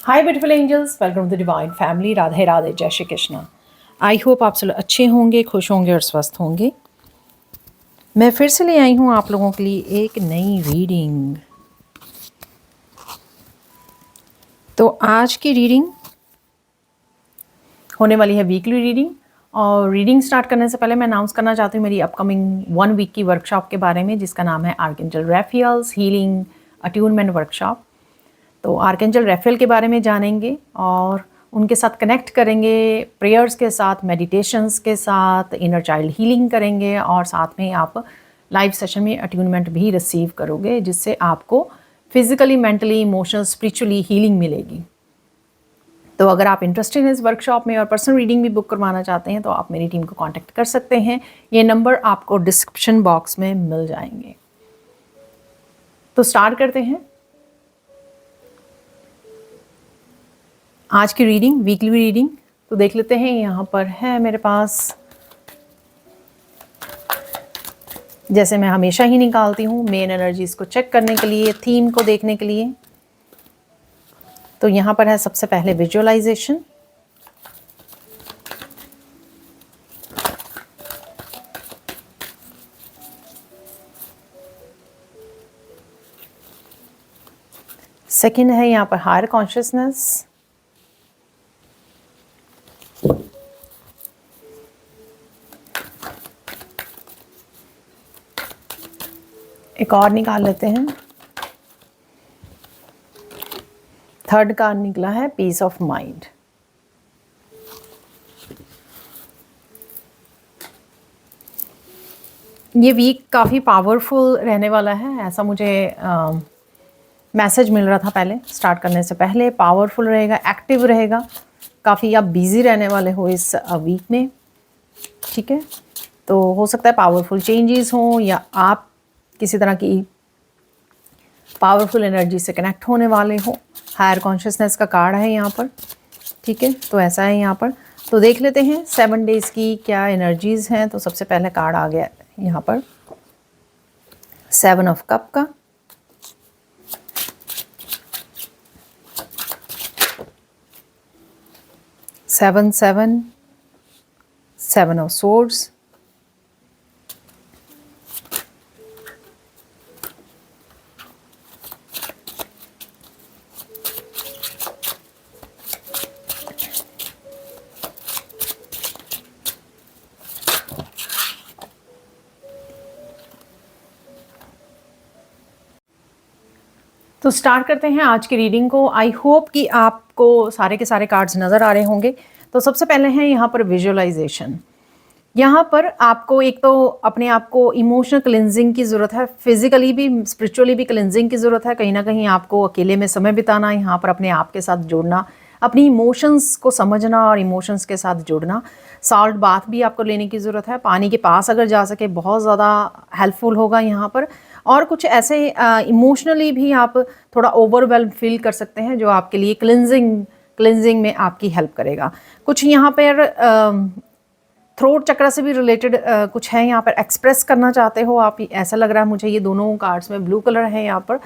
Hi beautiful angels, welcome to divine family. Radhe Radhe, जय Shri Krishna. I hope आप सब अच्छे होंगे, खुश होंगे और स्वस्थ होंगे। मैं फिर से ले आई हूँ आप लोगों के लिए एक नई रीडिंग। तो आज की रीडिंग होने वाली है वीकली रीडिंग। और रीडिंग स्टार्ट करने से पहले मैं अनाउंस करना चाहती हूँ मेरी अपकमिंग 1 वीक की वर्कशॉप के बारे में, जिसका नाम है आर्कएंजल रैफियल्स हीलिंग अट्यूनमेंट वर्कशॉप। तो आर्कएंजल रैफेल के बारे में जानेंगे और उनके साथ कनेक्ट करेंगे, प्रेयर्स के साथ, मेडिटेशंस के साथ, इनर चाइल्ड हीलिंग करेंगे और साथ में आप लाइव सेशन में अट्यूनमेंट भी रिसीव करोगे, जिससे आपको physically, mentally, emotional, spiritually healing मिलेगी। तो अगर आप इंटरेस्टेड हैं इस वर्कशॉप में और पर्सनल रीडिंग भी बुक करवाना चाहते हैं तो आप मेरी टीम को कांटेक्ट कर सकते हैं। ये नंबर आपको डिस्क्रिप्शन बॉक्स में मिल जाएंगे। तो स्टार्ट करते हैं आज की रीडिंग, वीकली रीडिंग। तो देख लेते हैं, यहाँ पर है मेरे पास, जैसे मैं हमेशा ही निकालती हूँ मेन एनर्जीज को चेक करने के लिए, थीम को देखने के लिए। तो यहाँ पर है सबसे पहले विजुअलाइजेशन। सेकंड है यहाँ पर हायर कॉन्शियसनेस। एक और निकाल लेते हैं। थर्ड कार्ड निकला है पीस ऑफ माइंड। ये वीक काफ़ी पावरफुल रहने वाला है, ऐसा मुझे मैसेज मिल रहा था पहले स्टार्ट करने से पहले। पावरफुल रहेगा, एक्टिव रहेगा, काफ़ी आप बिजी रहने वाले हो इस वीक में। ठीक है, तो हो सकता है पावरफुल चेंजेस हों या आप किसी तरह की पावरफुल एनर्जी से कनेक्ट होने वाले हो। हायर कॉन्शियसनेस का कार्ड है यहाँ पर। ठीक है, तो ऐसा है यहाँ पर। तो देख लेते हैं 7 डेज़ की क्या एनर्जीज़ हैं। तो सबसे पहले कार्ड आ गया यहाँ पर 7 ऑफ कप का। सेवन ऑफ सोर्ड्स, तो स्टार्ट करते हैं आज की रीडिंग को। आई होप कि आपको सारे के सारे कार्ड्स नज़र आ रहे होंगे। तो सबसे पहले हैं यहाँ पर विजुअलाइजेशन। यहाँ पर आपको एक तो अपने आप को इमोशनल क्लिनजिंग की ज़रूरत है, फिजिकली भी, स्पिरिचुअली भी क्लिनजिंग की ज़रूरत है। कहीं ना कहीं आपको अकेले में समय बिताना, यहाँ पर अपने आप के साथ जुड़ना, अपनी इमोशंस को समझना और इमोशंस के साथ जुड़ना। सॉल्ट बाथ भी आपको लेने की ज़रूरत है, पानी के पास अगर जा सके बहुत ज़्यादा हेल्पफुल होगा यहाँ पर। और कुछ ऐसे इमोशनली भी आप थोड़ा ओवरवेल्म फील कर सकते हैं, जो आपके लिए क्लिनजिंग में आपकी हेल्प करेगा। कुछ यहाँ पर थ्रोट चक्र से भी रिलेटेड कुछ है, यहाँ पर एक्सप्रेस करना चाहते हो आप, ऐसा लग रहा है मुझे। ये दोनों कार्ड्स में ब्लू कलर है यहाँ पर।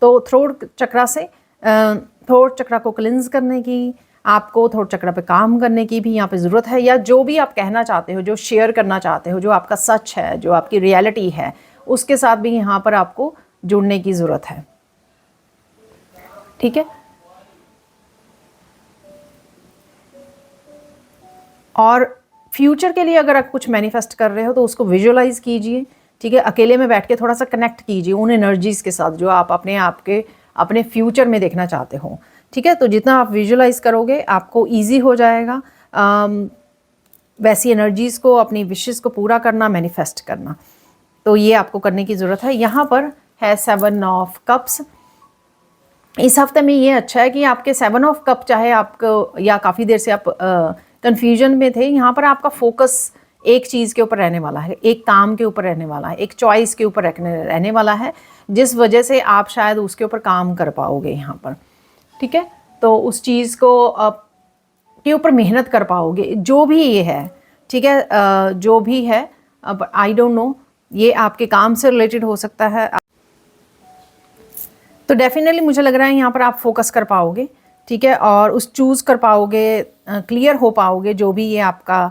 तो थ्रोट चक्र से थ्रोट चक्र को क्लिनज करने की, आपको थ्रोट चक्र पे काम करने की भी यहाँ पे ज़रूरत है। या जो भी आप कहना चाहते हो, जो शेयर करना चाहते हो, जो आपका सच है, जो आपकी रियलिटी है, उसके साथ भी यहाँ पर आपको जुड़ने की ज़रूरत है। ठीक है, और फ्यूचर के लिए अगर आप कुछ मैनिफेस्ट कर रहे हो तो उसको विजुअलाइज कीजिए। ठीक है, अकेले में बैठ के थोड़ा सा कनेक्ट कीजिए उन एनर्जीज़ के साथ जो आप अपने फ्यूचर में देखना चाहते हो। ठीक है, तो जितना आप विजुअलाइज करोगे आपको ईजी हो जाएगा वैसी एनर्जीज़ को, अपनी विशेज़ को पूरा करना, मैनिफेस्ट करना। तो ये आपको करने की ज़रूरत है। यहाँ पर है 7 ऑफ कप्स। इस हफ्ते में ये अच्छा है कि आपके 7 ऑफ कप, चाहे आपको या काफ़ी देर से आप कन्फ्यूजन में थे, यहाँ पर आपका फोकस एक चीज़ के ऊपर रहने वाला है, एक काम के ऊपर रहने वाला है, एक चॉइस के ऊपर रहने वाला है, जिस वजह से आप शायद उसके ऊपर काम कर पाओगे यहाँ पर। ठीक है, तो उस चीज़ को के ऊपर मेहनत कर पाओगे, जो भी ये है। ठीक है, जो भी है, अब आई डोंट नो, ये आपके काम से रिलेटेड हो सकता है। तो डेफिनेटली मुझे लग रहा है यहाँ पर आप फोकस कर पाओगे। ठीक है, और उस चूज़ कर पाओगे, क्लियर हो पाओगे जो भी ये आपका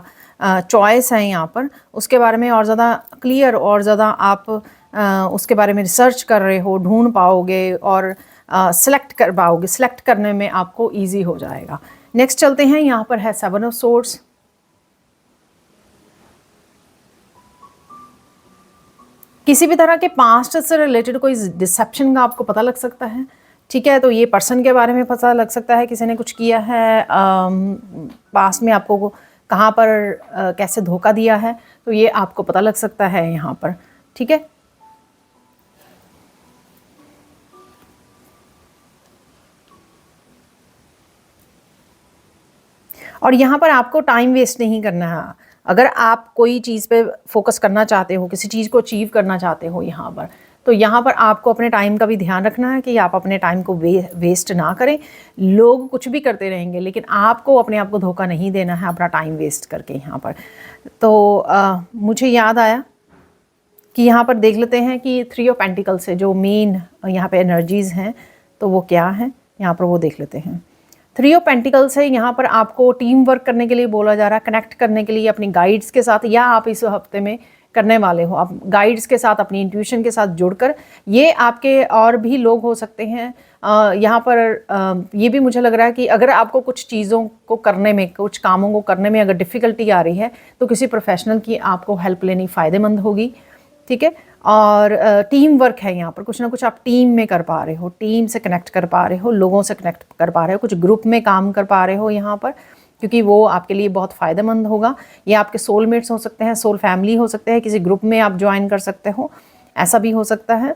चॉइस है यहाँ पर, उसके बारे में और ज़्यादा क्लियर और ज़्यादा आप उसके बारे में रिसर्च कर रहे हो, ढूंढ पाओगे और सेलेक्ट कर पाओगे, सेलेक्ट करने में आपको इजी हो जाएगा। नेक्स्ट चलते हैं, यहाँ पर है 7 ऑफ सोर्ड्स। किसी भी तरह के पास्ट से रिलेटेड कोई डिसेप्शन का आपको पता लग सकता है, ठीक है, तो ये पर्सन के बारे में पता लग सकता है, किसी ने कुछ किया है पास्ट में, आपको कहाँ पर कैसे धोखा दिया है, तो ये आपको पता लग सकता है यहाँ पर, ठीक है। और यहाँ पर आपको टाइम वेस्ट नहीं करना है। अगर आप कोई चीज़ पे फोकस करना चाहते हो, किसी चीज़ को अचीव करना चाहते हो यहाँ पर, तो यहाँ पर आपको अपने टाइम का भी ध्यान रखना है कि आप अपने टाइम को वेस्ट ना करें। लोग कुछ भी करते रहेंगे, लेकिन आपको अपने आप को धोखा नहीं देना है अपना टाइम वेस्ट करके यहाँ पर। तो मुझे याद आया कि यहाँ पर देख लेते हैं कि 3 ऑफ पेंटिकल से जो मेन यहाँ पे एनर्जीज़ हैं तो वो क्या हैं, यहाँ पर वो देख लेते हैं। 3 ऑफ पेंटिकल्स है, यहाँ पर आपको टीम वर्क करने के लिए बोला जा रहा है, कनेक्ट करने के लिए अपनी गाइड्स के साथ, या आप इस हफ्ते में करने वाले हो, आप गाइड्स के साथ, अपनी इंट्यूशन के साथ जुड़कर। ये आपके और भी लोग हो सकते हैं यहाँ पर। ये भी मुझे लग रहा है कि अगर आपको कुछ चीज़ों को करने में, कुछ कामों को करने में अगर डिफ़िकल्टी आ रही है तो किसी प्रोफेशनल की आपको हेल्प लेनी फ़ायदेमंद होगी, ठीक है। और टीम वर्क है यहाँ पर, कुछ ना कुछ आप टीम में कर पा रहे हो, टीम से कनेक्ट कर पा रहे हो, लोगों से कनेक्ट कर पा रहे हो, कुछ ग्रुप में काम कर पा रहे हो यहाँ पर, क्योंकि वो आपके लिए बहुत फ़ायदेमंद होगा। ये आपके सोलमेट्स हो सकते हैं, सोल फैमिली हो सकते हैं, किसी ग्रुप में आप ज्वाइन कर सकते हो, ऐसा भी हो सकता है।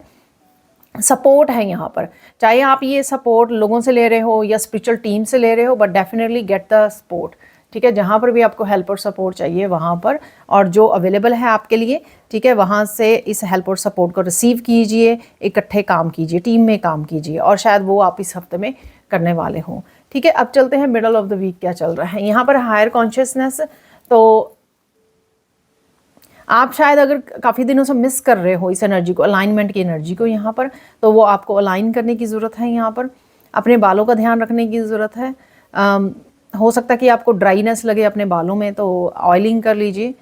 सपोर्ट है यहाँ पर, चाहे आप ये सपोर्ट लोगों से ले रहे हो या स्पिरिचुअल टीम से ले रहे हो, but definitely get the support, ठीक है। जहाँ पर भी आपको हेल्प और सपोर्ट चाहिए वहाँ पर, और जो अवेलेबल है आपके लिए, ठीक है, वहाँ से इस हेल्प और सपोर्ट को रिसीव कीजिए, इकट्ठे काम कीजिए, टीम में काम कीजिए, और शायद वो आप इस हफ्ते में करने वाले हों, ठीक है। अब चलते हैं मिडल ऑफ द वीक क्या चल रहा है यहाँ पर। हायर कॉन्शियसनेस, तो आप शायद अगर काफ़ी दिनों से मिस कर रहे हो इस एनर्जी को, अलाइनमेंट की एनर्जी को यहाँ पर, तो वो आपको अलाइन करने की ज़रूरत है यहाँ पर। अपने बालों का ध्यान रखने की ज़रूरत है। हो सकता है कि आपको ड्राइनेस लगे अपने बालों में, तो ऑयलिंग कर लीजिए।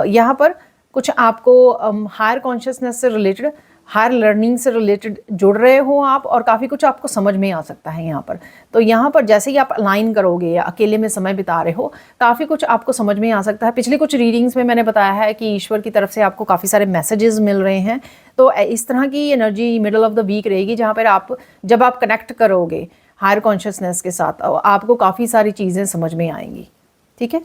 यहाँ पर कुछ आपको हायर कॉन्शियसनेस से रिलेटेड, हायर लर्निंग से रिलेटेड जुड़ रहे हो आप, और काफ़ी कुछ आपको समझ में आ सकता है यहाँ पर। तो यहाँ पर जैसे ही आप अलाइन करोगे या अकेले में समय बिता रहे हो, काफ़ी कुछ आपको समझ में आ सकता है। पिछली कुछ रीडिंग्स में मैंने बताया है कि ईश्वर की तरफ से आपको काफ़ी सारे मैसेजेस मिल रहे हैं। तो इस तरह की energy middle of the week रहेगी, जहाँ पर आप, जब आप कनेक्ट करोगे हायर कॉन्शियसनेस के साथ, आपको काफ़ी सारी चीज़ें समझ में आएंगी, ठीक है।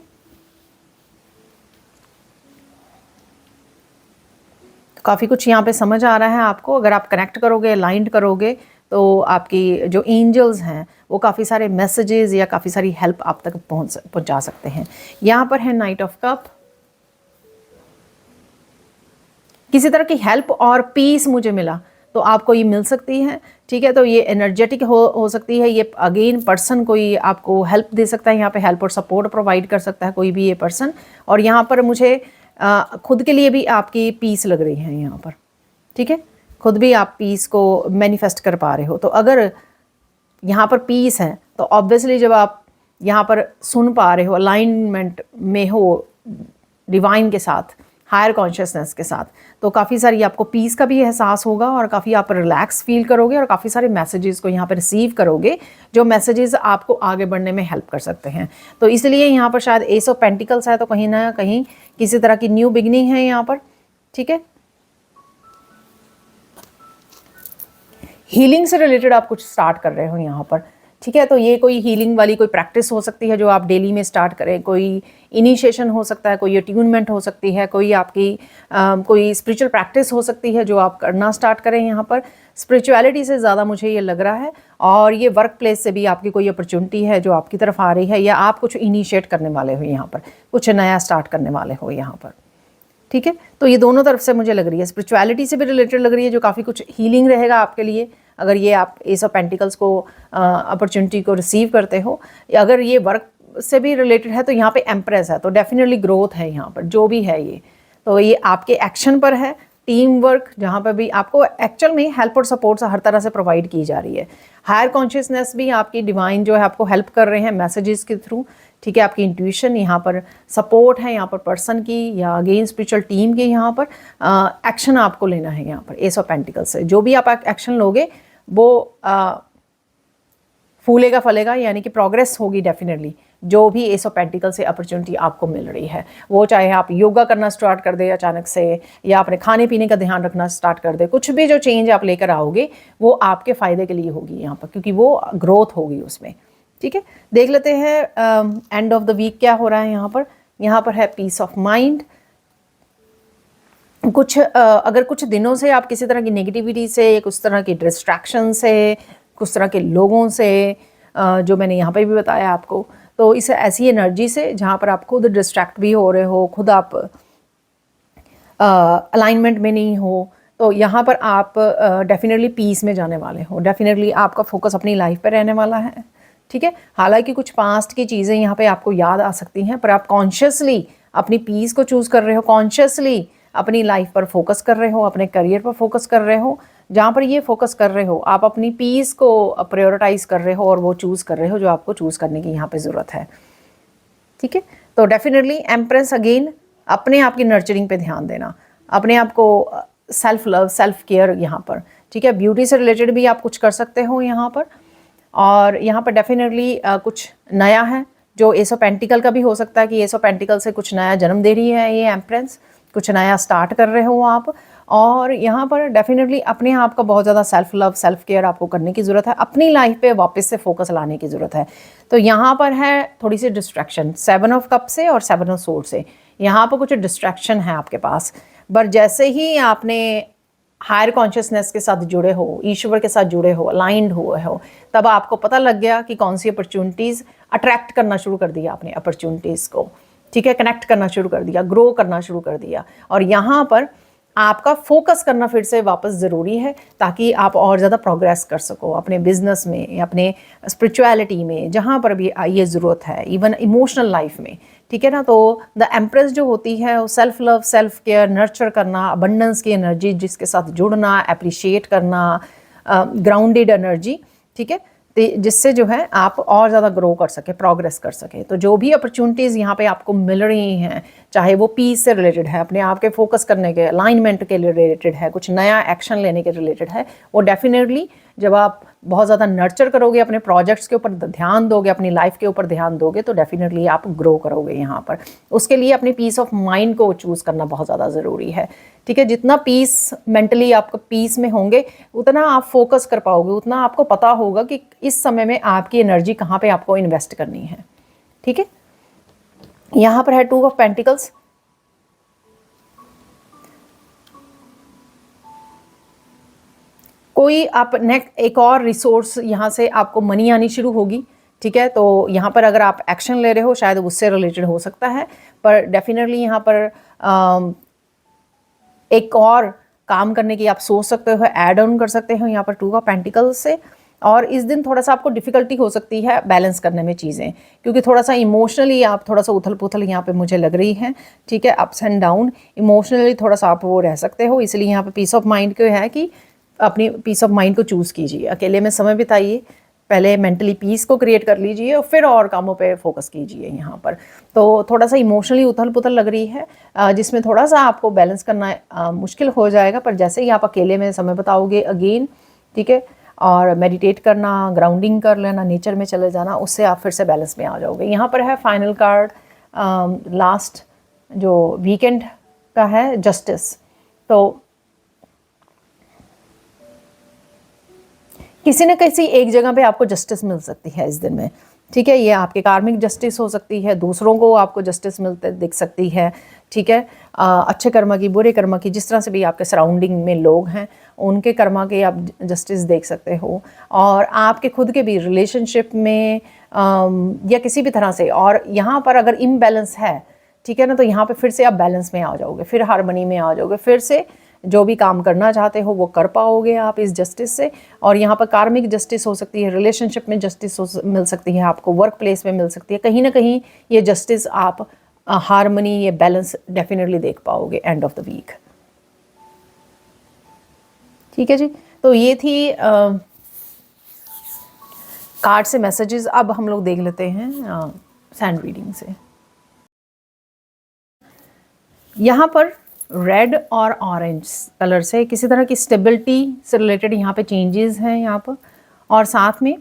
काफ़ी कुछ यहाँ पे समझ आ रहा है आपको। अगर आप कनेक्ट करोगे, अलाइंड करोगे, तो आपकी जो एंजल्स हैं वो काफ़ी सारे मैसेजेस या काफ़ी सारी हेल्प आप तक पहुँचा सकते हैं। यहाँ पर है नाइट ऑफ कप। किसी तरह की हेल्प और पीस मुझे मिला, तो आपको ये मिल सकती है, ठीक है। तो ये एनर्जेटिक हो सकती है, ये अगेन पर्सन कोई आपको हेल्प दे सकता है, यहाँ पे हेल्प और सपोर्ट प्रोवाइड कर सकता है कोई भी ये पर्सन। और यहाँ पर मुझे खुद के लिए भी आपकी पीस लग रही है यहाँ पर, ठीक है। खुद भी आप पीस को मैनिफेस्ट कर पा रहे हो। तो अगर यहाँ पर पीस है, तो ऑब्वियसली जब आप यहाँ पर सुन पा रहे हो, अलाइनमेंट में हो डिवाइन के साथ, हायर कॉन्शियसनेस के साथ, तो काफ़ी सारी आपको पीस का भी एहसास होगा और काफ़ी आप रिलैक्स फील करोगे और काफ़ी सारे मैसेजेस को यहाँ पर रिसीव करोगे, जो मैसेजेस आपको आगे बढ़ने में हेल्प कर सकते हैं। तो इसलिए यहाँ पर शायद एस ऑफ पेंटिकल्स है, तो कहीं ना कहीं किसी तरह की न्यू बिगनिंग है यहाँ पर, ठीक है। हीलिंग से रिलेटेड आप कुछ स्टार्ट कर रहे हो यहाँ पर, ठीक है। तो ये कोई हीलिंग वाली कोई प्रैक्टिस हो सकती है जो आप डेली में स्टार्ट करें, कोई इनिशिएशन हो सकता है, कोई अट्यूनमेंट हो सकती है, कोई आपकी कोई स्पिरिचुअल प्रैक्टिस हो सकती है जो आप करना स्टार्ट करें यहाँ पर। स्पिरिचुअलिटी से ज़्यादा मुझे ये लग रहा है, और ये वर्क प्लेस से भी आपकी कोई अपॉर्चुनिटी है जो आपकी तरफ आ रही है, या आप कुछ इनिशिएट करने वाले हो यहाँ पर, कुछ नया स्टार्ट करने वाले हो यहाँ पर, ठीक है। तो ये दोनों तरफ से मुझे लग रही है, स्पिरिचुअलिटी से भी रिलेटेड लग रही है, जो काफ़ी कुछ हीलिंग रहेगा आपके लिए अगर ये आप एस ऑफ पेंटिकल्स को अपॉर्चुनिटी को रिसीव करते हो। अगर ये वर्क से भी रिलेटेड है, तो यहाँ पे एम्प्रेस है, तो डेफिनेटली ग्रोथ है यहाँ पर, जो भी है ये, तो ये आपके एक्शन पर है। टीम वर्क, जहाँ पर भी आपको एक्चुअल में हेल्प और सपोर्ट हर तरह से प्रोवाइड की जा रही है। हायर कॉन्शियसनेस भी आपकी डिवाइन जो है आपको हेल्प कर रहे हैं मैसेजेस के थ्रू, ठीक है। आपकी इंट्यूशन यहाँ पर सपोर्ट है, यहाँ पर पर्सन की या अगेन स्पिरिचुअल टीम के यहाँ पर एक्शन आपको लेना है। यहाँ पर एस ऑफ पेंटिकल से जो भी आप एक्शन लोगे वो फूलेगा फलेगा, यानी कि प्रोग्रेस होगी डेफिनेटली। जो भी एस ऑफ पेंटिकल से अपॉर्चुनिटी आपको मिल रही है, वो चाहे आप योगा करना स्टार्ट कर दे अचानक से, या अपने खाने पीने का ध्यान रखना स्टार्ट कर दे, कुछ भी जो चेंज आप लेकर आओगे वो आपके फ़ायदे के लिए होगी यहाँ पर, क्योंकि वो ग्रोथ होगी उसमें, ठीक है। देख लेते हैं एंड ऑफ द वीक क्या हो रहा है यहाँ पर। यहाँ पर है पीस ऑफ माइंड। कुछ अगर कुछ दिनों से आप किसी तरह की नेगेटिविटी से, कुछ तरह की डिस्ट्रैक्शन से, कुछ तरह के लोगों से, जो मैंने यहाँ पे भी बताया आपको, तो इस ऐसी एनर्जी से जहाँ पर आप खुद डिस्ट्रैक्ट भी हो रहे हो, खुद आप अलाइनमेंट में नहीं हो, तो यहाँ पर आप डेफिनेटली पीस में जाने वाले हो। डेफिनेटली आपका फोकस अपनी लाइफ पर रहने वाला है, ठीक है। हालांकि कुछ पास्ट की चीज़ें यहाँ पे आपको याद आ सकती हैं, पर आप कॉन्शियसली अपनी पीस को चूज़ कर रहे हो, कॉन्शियसली अपनी लाइफ पर फोकस कर रहे हो, अपने करियर पर फोकस कर रहे हो। जहाँ पर ये फोकस कर रहे हो आप अपनी पीस को प्रायोरिटाइज कर रहे हो और वो चूज़ कर रहे हो जो आपको चूज़ करने की यहाँ पे ज़रूरत है, ठीक है। तो डेफिनेटली एम्प्रेस अगेन अपने आप की नर्चरिंग पे ध्यान देना, अपने आप को सेल्फ लव, सेल्फ केयर यहाँ पर, ठीक है। ब्यूटी से रिलेटेड भी आप कुछ कर सकते हो यहाँ पर। और यहाँ पर डेफिनेटली कुछ नया है जो एस ऑफ पेंटिकल का भी हो सकता है कि एस ऑफ पेंटिकल से कुछ नया जन्म दे रही है ये एम्प्रेस, कुछ नया स्टार्ट कर रहे हो आप। और यहाँ पर डेफिनेटली अपने आप का बहुत ज़्यादा सेल्फ लव, सेल्फ केयर आपको करने की ज़रूरत है, अपनी लाइफ पे वापस से फोकस लाने की ज़रूरत है। तो यहाँ पर है थोड़ी सी डिस्ट्रैक्शन 7 ऑफ कप से और 7 ऑफ सोर्ड से, यहाँ पर कुछ डिस्ट्रैक्शन है आपके पास। पर जैसे ही आपने हायर कॉन्शियसनेस के साथ जुड़े हो, ईश्वर के साथ जुड़े हो, अलाइंड हुए हो, तब आपको पता लग गया कि कौन सी अपॉर्चुनिटीज़ अट्रैक्ट करना शुरू कर दिया आपने अपॉर्चुनिटीज़ को, ठीक है। कनेक्ट करना शुरू कर दिया, ग्रो करना शुरू कर दिया। और यहाँ पर आपका फोकस करना फिर से वापस ज़रूरी है ताकि आप और ज़्यादा प्रोग्रेस कर सको अपने बिजनेस में, अपने स्पिरिचुअलिटी में, जहाँ पर भी ये ज़रूरत है, इवन इमोशनल लाइफ में, ठीक है ना। तो द एम्प्रेस जो होती है वो self love, self care, nurture करना, अबंडेंस की एनर्जी जिसके साथ जुड़ना, अप्रिशिएट करना, ग्राउंडेड एनर्जी, ठीक है, जिससे जो है आप और ज़्यादा ग्रो कर सके, प्रोग्रेस कर सके। तो जो भी अपॉर्चुनिटीज़ यहाँ पे आपको मिल रही हैं, चाहे वो पीस से रिलेटेड है, अपने आप के फोकस करने के, अलाइनमेंट के रिलेटेड है, कुछ नया एक्शन लेने के रिलेटेड है, वो डेफिनेटली जब आप बहुत ज़्यादा नर्चर करोगे, अपने प्रोजेक्ट्स के ऊपर ध्यान दोगे, अपनी लाइफ के ऊपर ध्यान दोगे, तो डेफिनेटली आप ग्रो करोगे यहाँ पर। उसके लिए अपनी पीस ऑफ माइंड को चूज़ करना बहुत ज़्यादा ज़रूरी है, ठीक है। जितना पीस मेंटली आपको पीस में होंगे, उतना आप फोकस कर पाओगे, उतना आपको पता होगा कि इस समय में आपकी एनर्जी कहाँ पे आपको इन्वेस्ट करनी है, ठीक है। यहाँ पर है 2 ऑफ पेंटिकल्स। कोई आप नेक्स्ट एक और रिसोर्स यहाँ से आपको मनी आनी शुरू होगी, ठीक है। तो यहाँ पर अगर आप एक्शन ले रहे हो शायद उससे रिलेटेड हो सकता है, पर डेफिनेटली यहाँ पर एक और काम करने की आप सोच सकते हो, ऐड ऑन कर सकते हो यहाँ पर 2 ऑफ पेंटिकल्स से। और इस दिन थोड़ा सा आपको डिफ़िकल्टी हो सकती है बैलेंस करने में चीज़ें, क्योंकि थोड़ा सा इमोशनली आप थोड़ा सा उथल पुथल यहाँ पे मुझे लग रही है, ठीक है। अप्स एंड डाउन इमोशनली थोड़ा सा आप वो रह सकते हो, इसलिए यहाँ पे पीस ऑफ माइंड को है कि अपनी पीस ऑफ माइंड को चूज़ कीजिए, अकेले में समय बिताइए, पहले मेंटली पीस को क्रिएट कर लीजिए और फिर और कामों पे फोकस कीजिए यहाँ पर। तो थोड़ा सा इमोशनली उथल पुथल लग रही है, जिसमें थोड़ा सा आपको बैलेंस करना मुश्किल हो जाएगा, पर जैसे ही आप अकेले में समय बिताओगे अगेन, ठीक है, और मेडिटेट करना, ग्राउंडिंग कर लेना, नेचर में चले जाना, उससे आप फिर से बैलेंस में आ जाओगे। यहाँ पर है फाइनल कार्ड, लास्ट जो वीकेंड का है, जस्टिस। तो किसी न किसी एक जगह पे आपको जस्टिस मिल सकती है इस दिन में, ठीक है। ये आपके कार्मिक जस्टिस हो सकती है, दूसरों को आपको जस्टिस मिलते दिख सकती है, ठीक है। अच्छे कर्मा की, बुरे कर्मा की, जिस तरह से भी आपके सराउंडिंग में लोग हैं उनके कर्मा के आप जस्टिस देख सकते हो। और आपके खुद के भी रिलेशनशिप में या किसी भी तरह से, और यहाँ पर अगर इम्बैलेंस है, ठीक है ना, तो यहाँ पे फिर से आप बैलेंस में आ जाओगे, फिर हार्मनी में आ जाओगे, फिर से जो भी काम करना चाहते हो वो कर पाओगे आप इस जस्टिस से। और यहाँ पर कार्मिक जस्टिस हो सकती है, रिलेशनशिप में जस्टिस मिल सकती है आपको, वर्क प्लेस में मिल सकती है, कहीं ना कहीं ये जस्टिस आप हार्मनी, ये बैलेंस डेफिनेटली देख पाओगे एंड ऑफ द वीक, ठीक है जी। तो ये थी कार्ड से मैसेजेस अब हम लोग देख लेते हैं सैंड रीडिंग से। यहाँ पर रेड और ऑरेंज कलर से किसी तरह की स्टेबिलिटी से रिलेटेड यहाँ पे चेंजेस हैं यहाँ पर, और साथ में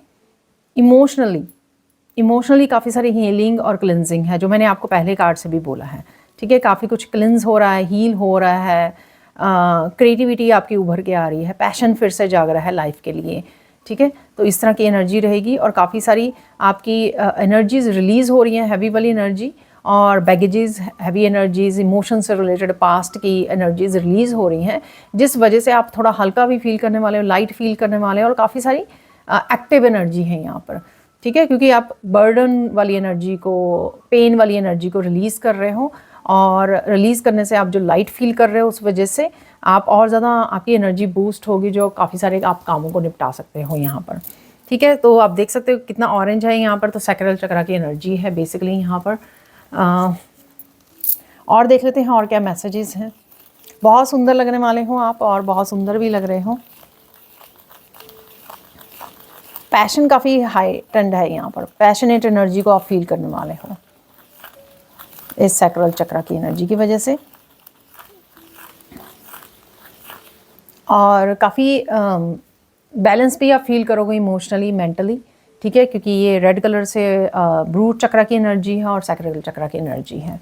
इमोशनली काफ़ी सारी हीलिंग और क्लिनजिंग है, जो मैंने आपको पहले कार्ड से भी बोला है। ठीक है, काफ़ी कुछ क्लिनज हो रहा है, हील हो रहा है, क्रिएटिविटी आपकी उभर के आ रही है, पैशन फिर से जाग रहा है लाइफ के लिए। ठीक है, तो इस तरह की एनर्जी रहेगी और काफ़ी सारी आपकी एनर्जीज रिलीज़ हो रही हैं, हैवी वाली एनर्जी और बैगेजेस, हैवी एनर्जीज, इमोशन से रिलेटेड पास्ट की एनर्जीज रिलीज़ हो रही हैं, जिस वजह से आप थोड़ा हल्का भी फील करने वाले हो, लाइट फील करने वाले हो, और काफ़ी सारी एक्टिव एनर्जी है यहाँ पर। ठीक है, क्योंकि आप बर्डन वाली एनर्जी को, पेन वाली एनर्जी को रिलीज़ कर रहे हो, और रिलीज़ करने से आप जो लाइट फील कर रहे हो उस वजह से आप और ज़्यादा आपकी एनर्जी बूस्ट होगी, जो काफ़ी सारे आप कामों को निपटा सकते हो यहाँ पर। ठीक है, तो आप देख सकते हो कितना ऑरेंज है यहाँ पर, तो सैक्रल चक्रा की एनर्जी है बेसिकली यहाँ पर। और देख लेते हैं और क्या मैसेजेस हैं। बहुत सुंदर लगने वाले हो आप, और बहुत सुंदर भी लग रहे हो। पैशन काफ़ी हाई टेंड है यहाँ पर, पैशनेट एनर्जी को आप फील करने वाले हो इस सैक्रल चक्रा की एनर्जी की वजह से, और काफ़ी बैलेंस भी आप फील करोगे इमोशनली, मेंटली। ठीक है, क्योंकि ये रेड कलर से ब्रूट चक्रा की एनर्जी है और सैक्रल चक्रा की एनर्जी है,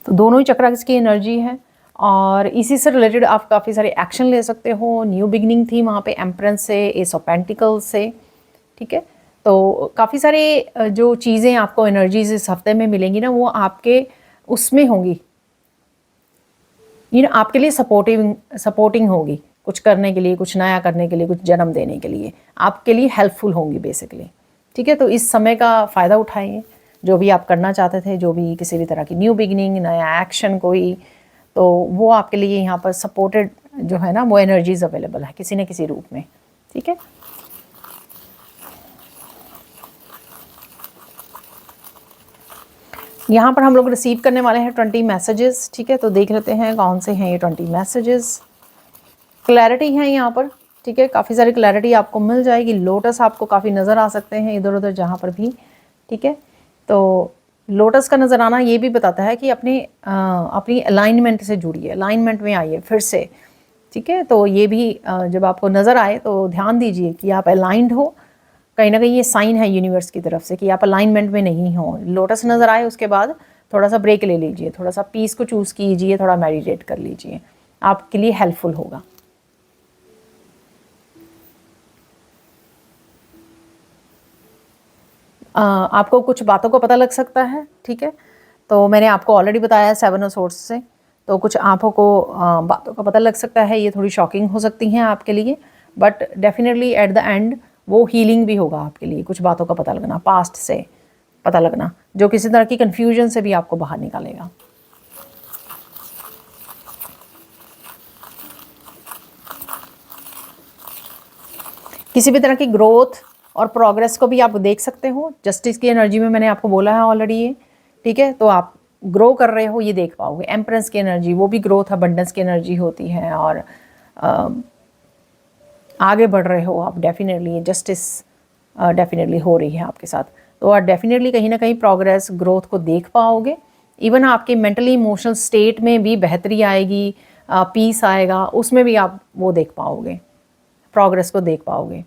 तो दोनों ही चक्रा की एनर्जी है, और इसी से रिलेटेड आप काफ़ी सारे एक्शन ले सकते हो। न्यू बिगनिंग थी वहाँ पे एम्प्रेस से, एस ऑफ पेंटिकल्स से। ठीक है, तो काफ़ी सारे जो चीज़ें आपको एनर्जीज इस हफ्ते में मिलेंगी ना, वो आपके उसमें होंगी, ये आपके लिए सपोर्टिंग होगी, कुछ करने के लिए, कुछ नया करने के लिए, कुछ जन्म देने के लिए आपके लिए हेल्पफुल होंगी बेसिकली। ठीक है, तो इस समय का फ़ायदा उठाइए, जो भी आप करना चाहते थे, जो भी किसी भी तरह की न्यू बिगनिंग, नया एक्शन कोई, तो वो आपके लिए यहाँ पर सपोर्टेड जो है ना, वो एनर्जीज अवेलेबल है किसी न किसी रूप में। ठीक है, यहाँ पर हम लोग रिसीव करने वाले हैं 20 मैसेजेस। ठीक है, तो देख लेते हैं कौन से हैं ये 20 मैसेजेस। क्लैरिटी है यहाँ पर। ठीक है, काफ़ी सारी क्लैरिटी आपको मिल जाएगी। लोटस आपको काफ़ी नज़र आ सकते हैं इधर उधर जहाँ पर भी। ठीक है, तो लोटस का नज़र आना ये भी बताता है कि अपनी अलाइनमेंट से जुड़िए, अलाइनमेंट में आइए फिर से। ठीक है, तो ये भी जब आपको नज़र आए तो ध्यान दीजिए कि आप अलाइंड हो, कहीं ना कहीं ये साइन है यूनिवर्स की तरफ से कि आप अलाइनमेंट में नहीं हो। लोटस नज़र आए उसके बाद थोड़ा सा ब्रेक ले लीजिए, थोड़ा सा पीस को चूज़ कीजिए, थोड़ा मेडिटेट कर लीजिए, आपके लिए हेल्पफुल होगा। आपको कुछ बातों का पता लग सकता है। ठीक है, तो मैंने आपको ऑलरेडी बताया 7 ऑफ सोर्स से, तो कुछ आपको बातों का पता लग सकता है। ये थोड़ी शॉकिंग हो सकती हैं आपके लिए, but definitely at the end वो हीलिंग भी होगा आपके लिए। कुछ बातों का पता लगना, पास्ट से पता लगना, जो किसी तरह की कन्फ्यूजन से भी आपको बाहर निकालेगा। किसी भी तरह की ग्रोथ और प्रोग्रेस को भी आप देख सकते हो। जस्टिस की एनर्जी में मैंने आपको बोला है ऑलरेडी ये। ठीक है, तो आप ग्रो कर रहे हो ये देख पाओगे। एम्प्रेस की एनर्जी, वो भी ग्रोथ अबंडेंस की एनर्जी होती है, और आगे बढ़ रहे हो आप डेफिनेटली। जस्टिस डेफिनेटली हो रही है आपके साथ, तो आप डेफिनेटली कहीं ना कहीं प्रोग्रेस, ग्रोथ को देख पाओगे। इवन आपके मेंटली इमोशनल स्टेट में भी बेहतरी आएगी, पीस आएगा, उसमें भी आप वो देख पाओगे, प्रोग्रेस को देख पाओगे।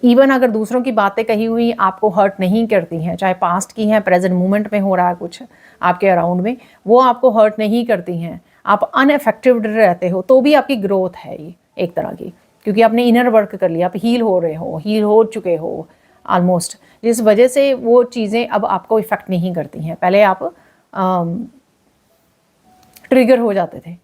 इवन अगर दूसरों की बातें कही हुई आपको हर्ट नहीं करती हैं, चाहे पास्ट की हैं, प्रेजेंट मोमेंट में हो रहा है कुछ आपके अराउंड में, वो आपको हर्ट नहीं करती हैं, आप अनअफेक्टेड रहते हो, तो भी आपकी ग्रोथ है ये एक तरह की, क्योंकि आपने इनर वर्क कर लिया, आप हील हो रहे हो, हील हो चुके हो ऑलमोस्ट, जिस वजह से वो चीज़ें अब आपको इफ़ेक्ट नहीं करती हैं। पहले आप ट्रिगर हो जाते थे।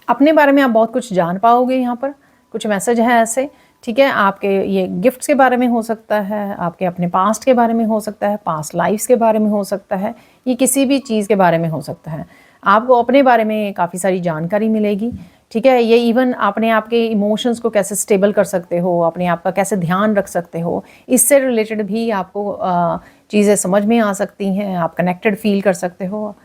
अपने बारे में आप बहुत कुछ जान पाओगे। यहाँ पर कुछ मैसेज है ऐसे। ठीक है, आपके ये गिफ्ट्स के बारे में हो सकता है, आपके अपने पास्ट के बारे में हो सकता है, पास्ट लाइफ्स के बारे में हो सकता है, ये किसी भी चीज़ के बारे में हो सकता है। आपको अपने बारे में काफ़ी सारी जानकारी मिलेगी। ठीक है। ये इवन अपने आप के इमोशंस को कैसे स्टेबल कर सकते हो, अपने आप का कैसे ध्यान रख सकते हो, इससे रिलेटेड भी आपको चीज़ें समझ में आ सकती हैं, आप कनेक्टेड फील कर सकते हो।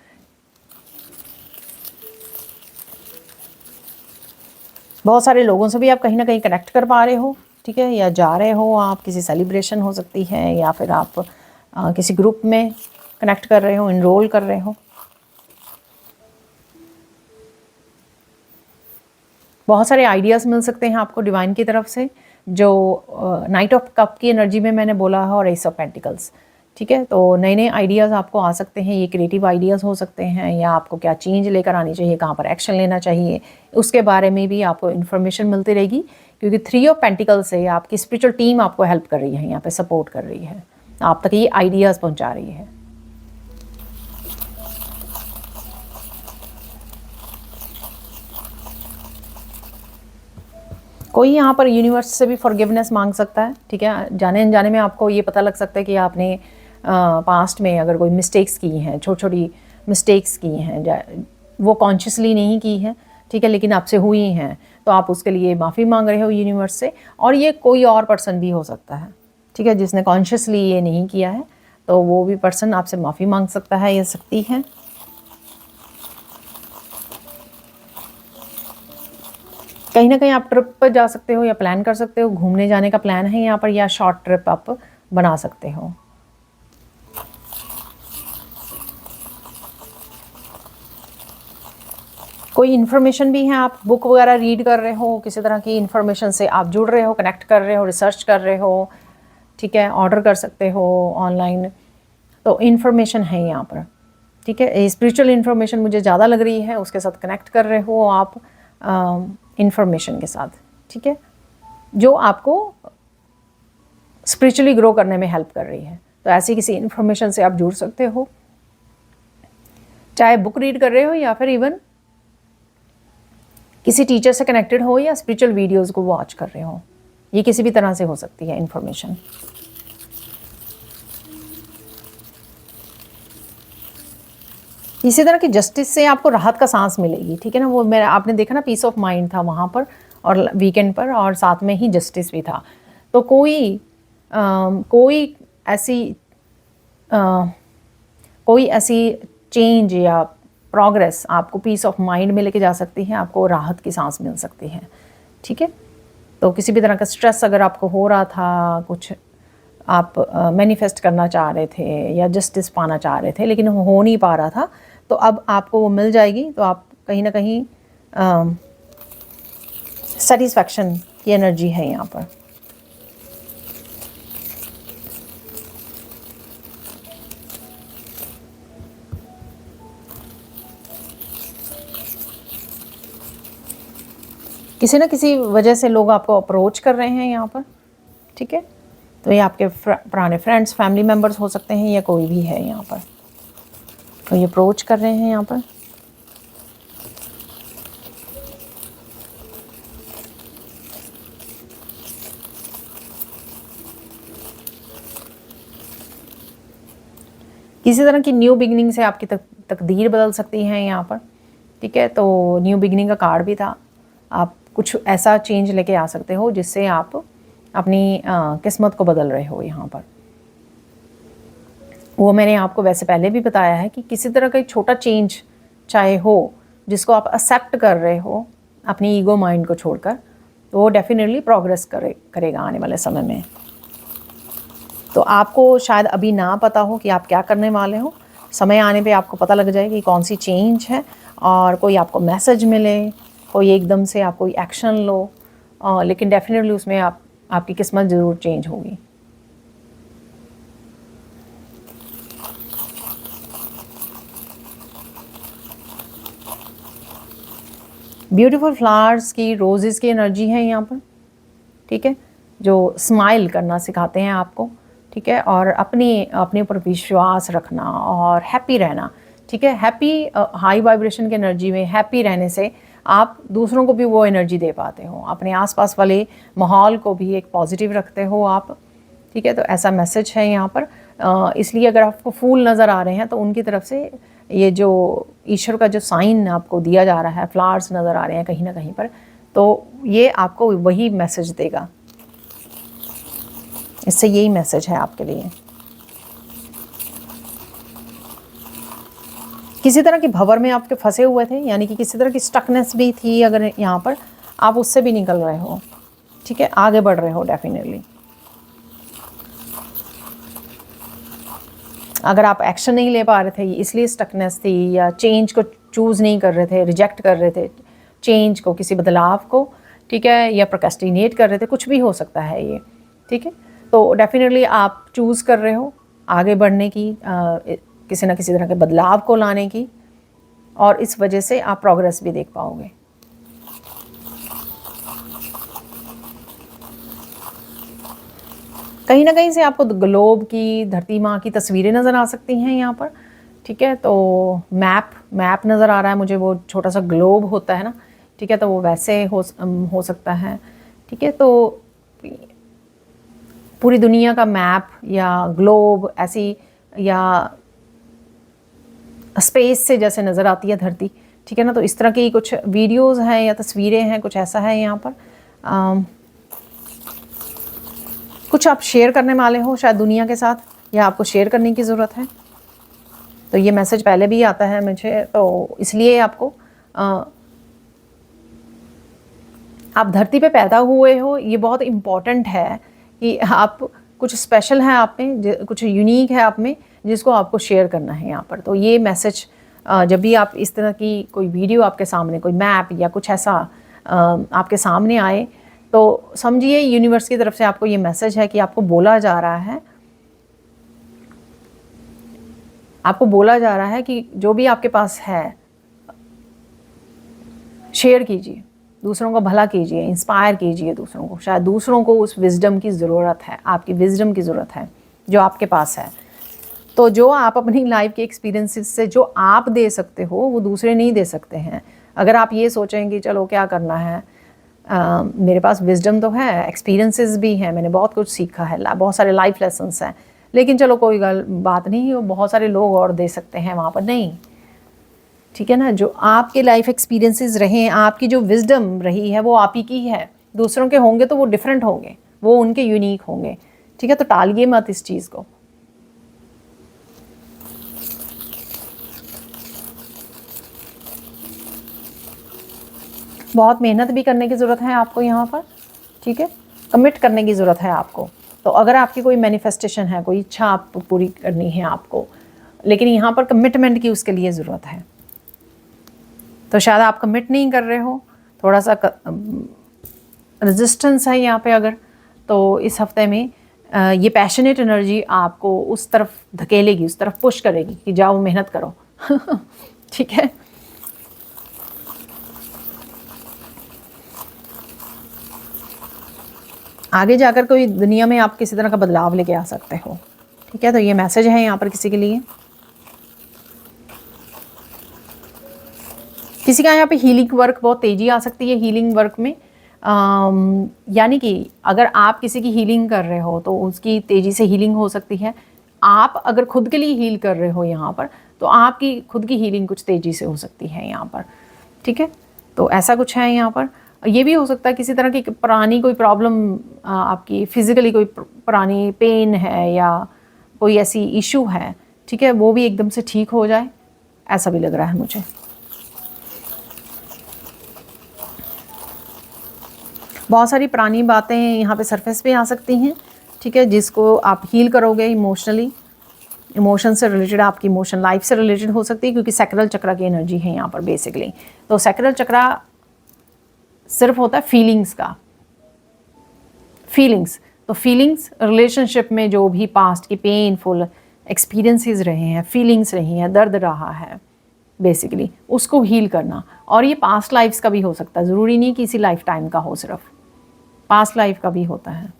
बहुत सारे लोगों से भी आप कहीं ना कहीं कनेक्ट कर पा रहे हो, ठीक है, या जा रहे हो आप, किसी सेलिब्रेशन हो सकती है, या फिर आप किसी ग्रुप में कनेक्ट कर रहे हो, इनरोल कर रहे हो। बहुत सारे आइडियाज़ मिल सकते हैं आपको डिवाइन की तरफ से, जो नाइट ऑफ कप की एनर्जी में मैंने बोला है, और एस ऑफ पेंटिकल्स, ठीक है। तो नए नए आइडियाज़ आपको आ सकते हैं, ये क्रिएटिव आइडियाज़ हो सकते हैं, या आपको क्या चेंज लेकर आनी चाहिए, कहाँ पर एक्शन लेना चाहिए, उसके बारे में भी आपको इन्फॉर्मेशन मिलती रहेगी, क्योंकि 3 ऑफ पेंटिकल्स से आपकी स्पिरिचुअल टीम आपको हेल्प कर रही है, यहाँ पे सपोर्ट कर रही है, आप तक ये आइडियाज़ पहुँचा रही है। कोई यहाँ पर यूनिवर्स से भी फॉरगिवनेस मांग सकता है, ठीक है। जाने अनजाने में आपको ये पता लग सकता है कि आपने पास्ट में अगर कोई मिस्टेक्स की हैं, छोटी छोटी मिस्टेक्स की हैं, वो कॉन्शियसली नहीं की हैं, ठीक है, लेकिन आपसे हुई हैं, तो आप उसके लिए माफ़ी मांग रहे हो यूनिवर्स से। और ये कोई और पर्सन भी हो सकता है, ठीक है, जिसने कॉन्शियसली ये नहीं किया है, तो वो भी पर्सन आपसे माफ़ी मांग सकता है या सकती है। कहीं ना कहीं आप ट्रिप पर जा सकते हो, या प्लान कर सकते हो, घूमने जाने का प्लान है यहाँ पर, या शॉर्ट ट्रिप आप बना सकते हो। कोई इन्फॉर्मेशन भी है, आप बुक वगैरह रीड कर रहे हो, किसी तरह की इन्फॉर्मेशन से आप जुड़ रहे हो, कनेक्ट कर रहे हो, रिसर्च कर रहे हो, ठीक है, ऑर्डर कर सकते हो ऑनलाइन, तो इन्फॉर्मेशन है यहाँ पर, ठीक है। स्पिरिचुअल इन्फॉर्मेशन मुझे ज़्यादा लग रही है, उसके साथ कनेक्ट कर रहे हो आप इन्फॉर्मेशन के साथ, ठीक है, जो आपको स्पिरिचुअली ग्रो करने में हेल्प कर रही है। तो ऐसी किसी इन्फॉर्मेशन से आप जुड़ सकते हो, चाहे बुक रीड कर रहे हो, या फिर इवन किसी टीचर से कनेक्टेड हो, या स्पिरिचुअल वीडियोज़ को वॉच कर रहे हो, ये किसी भी तरह से हो सकती है इन्फॉर्मेशन। इसी तरह की जस्टिस से आपको राहत का सांस मिलेगी, ठीक है ना। वो मेरा आपने देखा ना, पीस ऑफ माइंड था वहाँ पर, और वीकेंड पर, और साथ में ही जस्टिस भी था। तो कोई ऐसी चेंज या प्रोग्रेस आपको पीस ऑफ माइंड में लेके जा सकती है, आपको राहत की सांस मिल सकती है, ठीक है। तो किसी भी तरह का स्ट्रेस अगर आपको हो रहा था, कुछ आप मैनिफेस्ट करना चाह रहे थे, या जस्टिस पाना चाह रहे थे, लेकिन हो नहीं पा रहा था, तो अब आपको वो मिल जाएगी। तो आप कहीं ना कहीं सेटिस्फैक्शन की एनर्जी है यहाँ पर। किसी न किसी वजह से लोग आपको अप्रोच कर रहे हैं यहाँ पर, ठीक है। तो ये आपके पुराने फ्रेंड्स, फैमिली मेम्बर्स हो सकते हैं, या कोई भी है यहाँ पर, तो ये अप्रोच कर रहे हैं यहाँ पर। किसी तरह की न्यू बिगनिंग से आपकी तकदीर बदल सकती है यहाँ पर, ठीक है। तो न्यू बिगनिंग का कार्ड भी था, आप कुछ ऐसा चेंज लेके आ सकते हो जिससे आप अपनी किस्मत को बदल रहे हो यहाँ पर। वो मैंने आपको वैसे पहले भी बताया है कि किसी तरह का एक छोटा चेंज चाहे हो, जिसको आप एक्सेप्ट कर रहे हो अपनी ईगो माइंड को छोड़कर, तो वो डेफिनेटली प्रोग्रेस करेगा आने वाले समय में। तो आपको शायद अभी ना पता हो कि आप क्या करने वाले हो, समय आने पे आपको पता लग जाए कि कौन सी चेंज है, और कोई आपको मैसेज मिले, कोई एकदम से आप कोई एक्शन लो, लेकिन डेफिनेटली उसमें आपकी किस्मत ज़रूर चेंज होगी। ब्यूटीफुल फ्लावर्स की, रोजेज़ की एनर्जी है यहाँ पर, ठीक है, जो स्माइल करना सिखाते हैं आपको, ठीक है, और अपने ऊपर विश्वास रखना और हैप्पी रहना, ठीक है। हैप्पी हाई वाइब्रेशन की एनर्जी में हैप्पी रहने से आप दूसरों को भी वो एनर्जी दे पाते हो, अपने आसपास वाले माहौल को भी एक पॉजिटिव रखते हो आप, ठीक है। तो ऐसा मैसेज है यहाँ पर। इसलिए अगर आपको फूल नज़र आ रहे हैं तो उनकी तरफ से ये जो ईश्वर का जो साइन आपको दिया जा रहा है, फ्लावर्स नज़र आ रहे हैं कहीं ना कहीं पर, तो ये आपको वही मैसेज देगा। इससे यही मैसेज है आपके लिए। किसी तरह की भंवर में आपके फंसे हुए थे, यानी कि किसी तरह की स्टकनेस भी थी अगर यहाँ पर, आप उससे भी निकल रहे हो, ठीक है, आगे बढ़ रहे हो डेफिनेटली। अगर आप एक्शन नहीं ले पा रहे थे इसलिए स्टकनेस थी, या चेंज को चूज़ नहीं कर रहे थे, रिजेक्ट कर रहे थे चेंज को, किसी बदलाव को, ठीक है, या प्रोक्रेस्टिनेट कर रहे थे, कुछ भी हो सकता है ये, ठीक है। तो डेफिनेटली आप चूज़ कर रहे हो आगे बढ़ने की, किसी ना किसी तरह के बदलाव को लाने की, और इस वजह से आप प्रोग्रेस भी देख पाओगे। कहीं ना कहीं से आपको ग्लोब की, धरती माँ की तस्वीरें नज़र आ सकती हैं यहाँ पर, ठीक है। तो मैप नज़र आ रहा है मुझे, वो छोटा सा ग्लोब होता है ना, ठीक है, तो वो वैसे हो सकता है, ठीक है। तो पूरी दुनिया का मैप या ग्लोब ऐसी, या स्पेस से जैसे नज़र आती है धरती, ठीक है ना, तो इस तरह की कुछ वीडियोज़ हैं या तस्वीरें हैं, कुछ ऐसा है यहाँ पर। कुछ आप शेयर करने वाले हो शायद दुनिया के साथ, या आपको शेयर करने की ज़रूरत है, तो ये मैसेज पहले भी आता है मुझे, तो इसलिए आपको आप धरती पे पैदा हुए हो, ये बहुत इम्पॉर्टेंट है कि आप कुछ स्पेशल है आप में, कुछ यूनिक है आप में, जिसको आपको शेयर करना है यहाँ पर। तो ये मैसेज जब भी आप इस तरह की कोई वीडियो आपके सामने, कोई मैप या कुछ ऐसा आपके सामने आए, तो समझिए यूनिवर्स की तरफ से आपको ये मैसेज है कि आपको बोला जा रहा है, आपको बोला जा रहा है कि जो भी आपके पास है शेयर कीजिए, दूसरों का भला कीजिए, इंस्पायर कीजिए दूसरों को। शायद दूसरों को उस विजडम की ज़रूरत है, आपकी विजडम की ज़रूरत है जो आपके पास है। तो जो आप अपनी लाइफ के एक्सपीरियंसेस से जो आप दे सकते हो, वो दूसरे नहीं दे सकते हैं। अगर आप ये सोचेंगे चलो क्या करना है, मेरे पास विजडम तो है, एक्सपीरियंसेस भी हैं, मैंने बहुत कुछ सीखा है, बहुत सारे लाइफ लेसन्स हैं, लेकिन चलो कोई बात नहीं, वो बहुत सारे लोग और दे सकते हैं वहाँ पर, नहीं, ठीक है ना। जो आपके लाइफ एक्सपीरियंसेस रहे हैं, आपकी जो विजडम रही है वो आप ही की है। दूसरों के होंगे तो वो डिफरेंट होंगे, वो उनके यूनिक होंगे, ठीक है। तो टालिए मत इस चीज़ को। बहुत मेहनत भी करने की ज़रूरत है आपको यहाँ पर, ठीक है, कमिट करने की ज़रूरत है आपको। तो अगर आपकी कोई मैनिफेस्टेशन है, कोई इच्छा आपको पूरी करनी है आपको, लेकिन यहाँ पर कमिटमेंट की उसके लिए ज़रूरत है। तो शायद आप कमिट नहीं कर रहे हो, थोड़ा सा रेजिस्टेंस है यहाँ पे अगर, तो इस हफ्ते में ये पैशनेट एनर्जी आपको उस तरफ धकेलेगी, उस तरफ पुश करेगी कि जाओ मेहनत करो ठीक है। आगे जाकर कोई दुनिया में आप किसी तरह का बदलाव लेके आ सकते हो, ठीक है। तो ये मैसेज है यहाँ पर किसी के लिए। किसी का यहाँ पे हीलिंग वर्क, बहुत तेज़ी आ सकती है हीलिंग वर्क में, यानी कि अगर आप किसी की हीलिंग कर रहे हो तो उसकी तेज़ी से हीलिंग हो सकती है। आप अगर खुद के लिए हील कर रहे हो यहाँ पर, तो आपकी खुद की हीलिंग कुछ तेज़ी से हो सकती है यहाँ पर, ठीक है। तो ऐसा कुछ है यहाँ पर। ये भी हो सकता है किसी तरह की पुरानी कोई प्रॉब्लम, आपकी फिज़िकली कोई पुरानी पेन है या कोई ऐसी इशू है, ठीक है, वो भी एकदम से ठीक हो जाए, ऐसा भी लग रहा है मुझे। बहुत सारी पुरानी बातें यहाँ पे सरफेस पे आ सकती हैं, ठीक है, जिसको आप हील करोगे इमोशनली। इमोशन से रिलेटेड, आपकी इमोशन लाइफ से रिलेटेड हो सकती है, क्योंकि सैक्रल चक्रा की एनर्जी है यहाँ पर बेसिकली। तो सैक्रल चक्रा सिर्फ होता है फीलिंग्स का, फीलिंग्स। तो फीलिंग्स रिलेशनशिप में जो भी पास्ट की पेनफुल एक्सपीरियंसेस रहे हैं, फीलिंग्स रही हैं, दर्द रहा है बेसिकली, उसको हील करना। और ये पास्ट लाइफ्स का भी हो सकता है, ज़रूरी नहीं कि इसी लाइफ टाइम का हो, सिर्फ पास्ट लाइफ का भी होता है,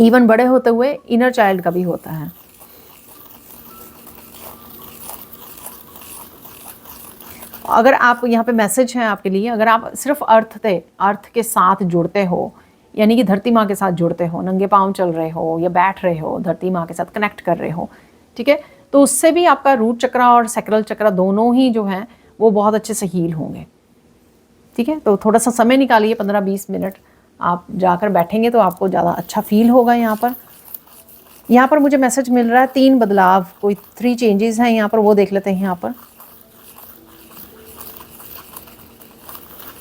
इवन बड़े होते हुए इनर चाइल्ड का भी होता है। अगर आप यहाँ पे मैसेज है आपके लिए, अगर आप सिर्फ अर्थ के साथ जुड़ते हो, यानी कि धरती माँ के साथ जुड़ते हो, नंगे पाँव चल रहे हो या बैठ रहे हो, धरती माँ के साथ कनेक्ट कर रहे हो, ठीक है, तो उससे भी आपका रूट चक्र और सैक्रल चक्र दोनों ही जो हैं वो बहुत अच्छे से हील होंगे। ठीक है, तो थोड़ा सा समय निकालिए, 15-20 मिनट आप जाकर बैठेंगे तो आपको ज़्यादा अच्छा फील होगा। यहाँ पर मुझे मैसेज मिल रहा है 3 बदलाव, कोई 3 चेंजेस हैं यहाँ पर, वो देख लेते हैं। यहाँ पर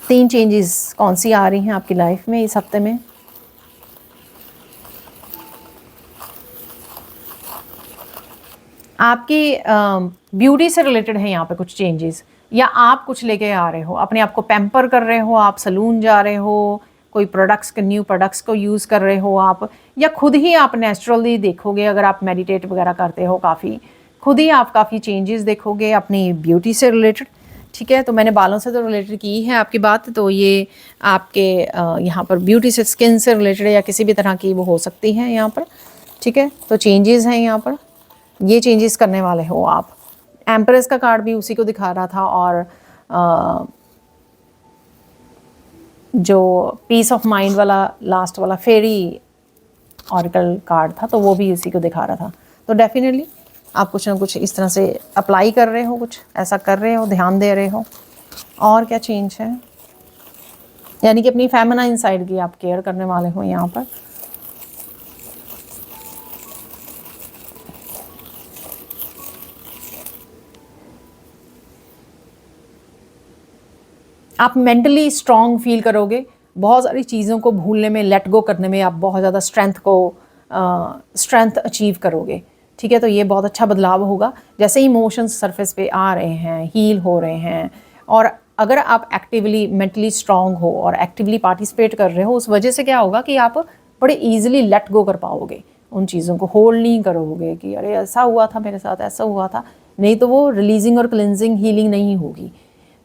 3 चेंजेस कौन सी आ रही हैं आपकी लाइफ में इस हफ्ते में। आपकी ब्यूटी से रिलेटेड है यहाँ पे कुछ चेंजेस, या आप कुछ लेके आ रहे हो, अपने आप को पैम्पर कर रहे हो, आप सलून जा रहे हो, कोई प्रोडक्ट्स के न्यू प्रोडक्ट्स को यूज़ कर रहे हो आप, या खुद ही आप नेचुरली देखोगे, अगर आप मेडिटेट वगैरह करते हो काफ़ी, खुद ही आप काफ़ी चेंजेस देखोगे अपनी ब्यूटी से रिलेटेड। ठीक है, तो मैंने बालों से तो रिलेटेड की है आपकी बात, तो ये आपके यहाँ पर ब्यूटी से, स्किन से रिलेटेड या किसी भी तरह की वो हो सकती है यहाँ पर। ठीक है, तो चेंजेस हैं यहाँ पर, ये चेंजेस करने वाले हो आप। एम्प्रेस का कार्ड भी उसी को दिखा रहा था, और जो पीस ऑफ माइंड वाला लास्ट वाला फेरी ऑरिकल कार्ड था, तो वो भी उसी को दिखा रहा था। तो डेफिनेटली आप कुछ ना कुछ इस तरह से अप्लाई कर रहे हो, कुछ ऐसा कर रहे हो, ध्यान दे रहे हो। और क्या चेंज है, यानी कि अपनी फेमिनाइन साइड की आप केयर करने वाले हो यहाँ पर। आप मेंटली स्ट्रांग फील करोगे, बहुत सारी चीज़ों को भूलने में, लेट गो करने में आप बहुत ज़्यादा स्ट्रेंथ अचीव करोगे। ठीक है, तो ये बहुत अच्छा बदलाव होगा। जैसे इमोशंस सरफेस पे आ रहे हैं, हील हो रहे हैं, और अगर आप एक्टिवली मेंटली स्ट्रांग हो और एक्टिवली पार्टिसिपेट कर रहे हो, उस वजह से क्या होगा कि आप बड़े ईजिली लेट गो कर पाओगे, उन चीज़ों को होल्ड नहीं करोगे कि अरे ऐसा हुआ था मेरे साथ, ऐसा हुआ था, नहीं तो वो रिलीजिंग और क्लिनजिंग हीलिंग नहीं होगी।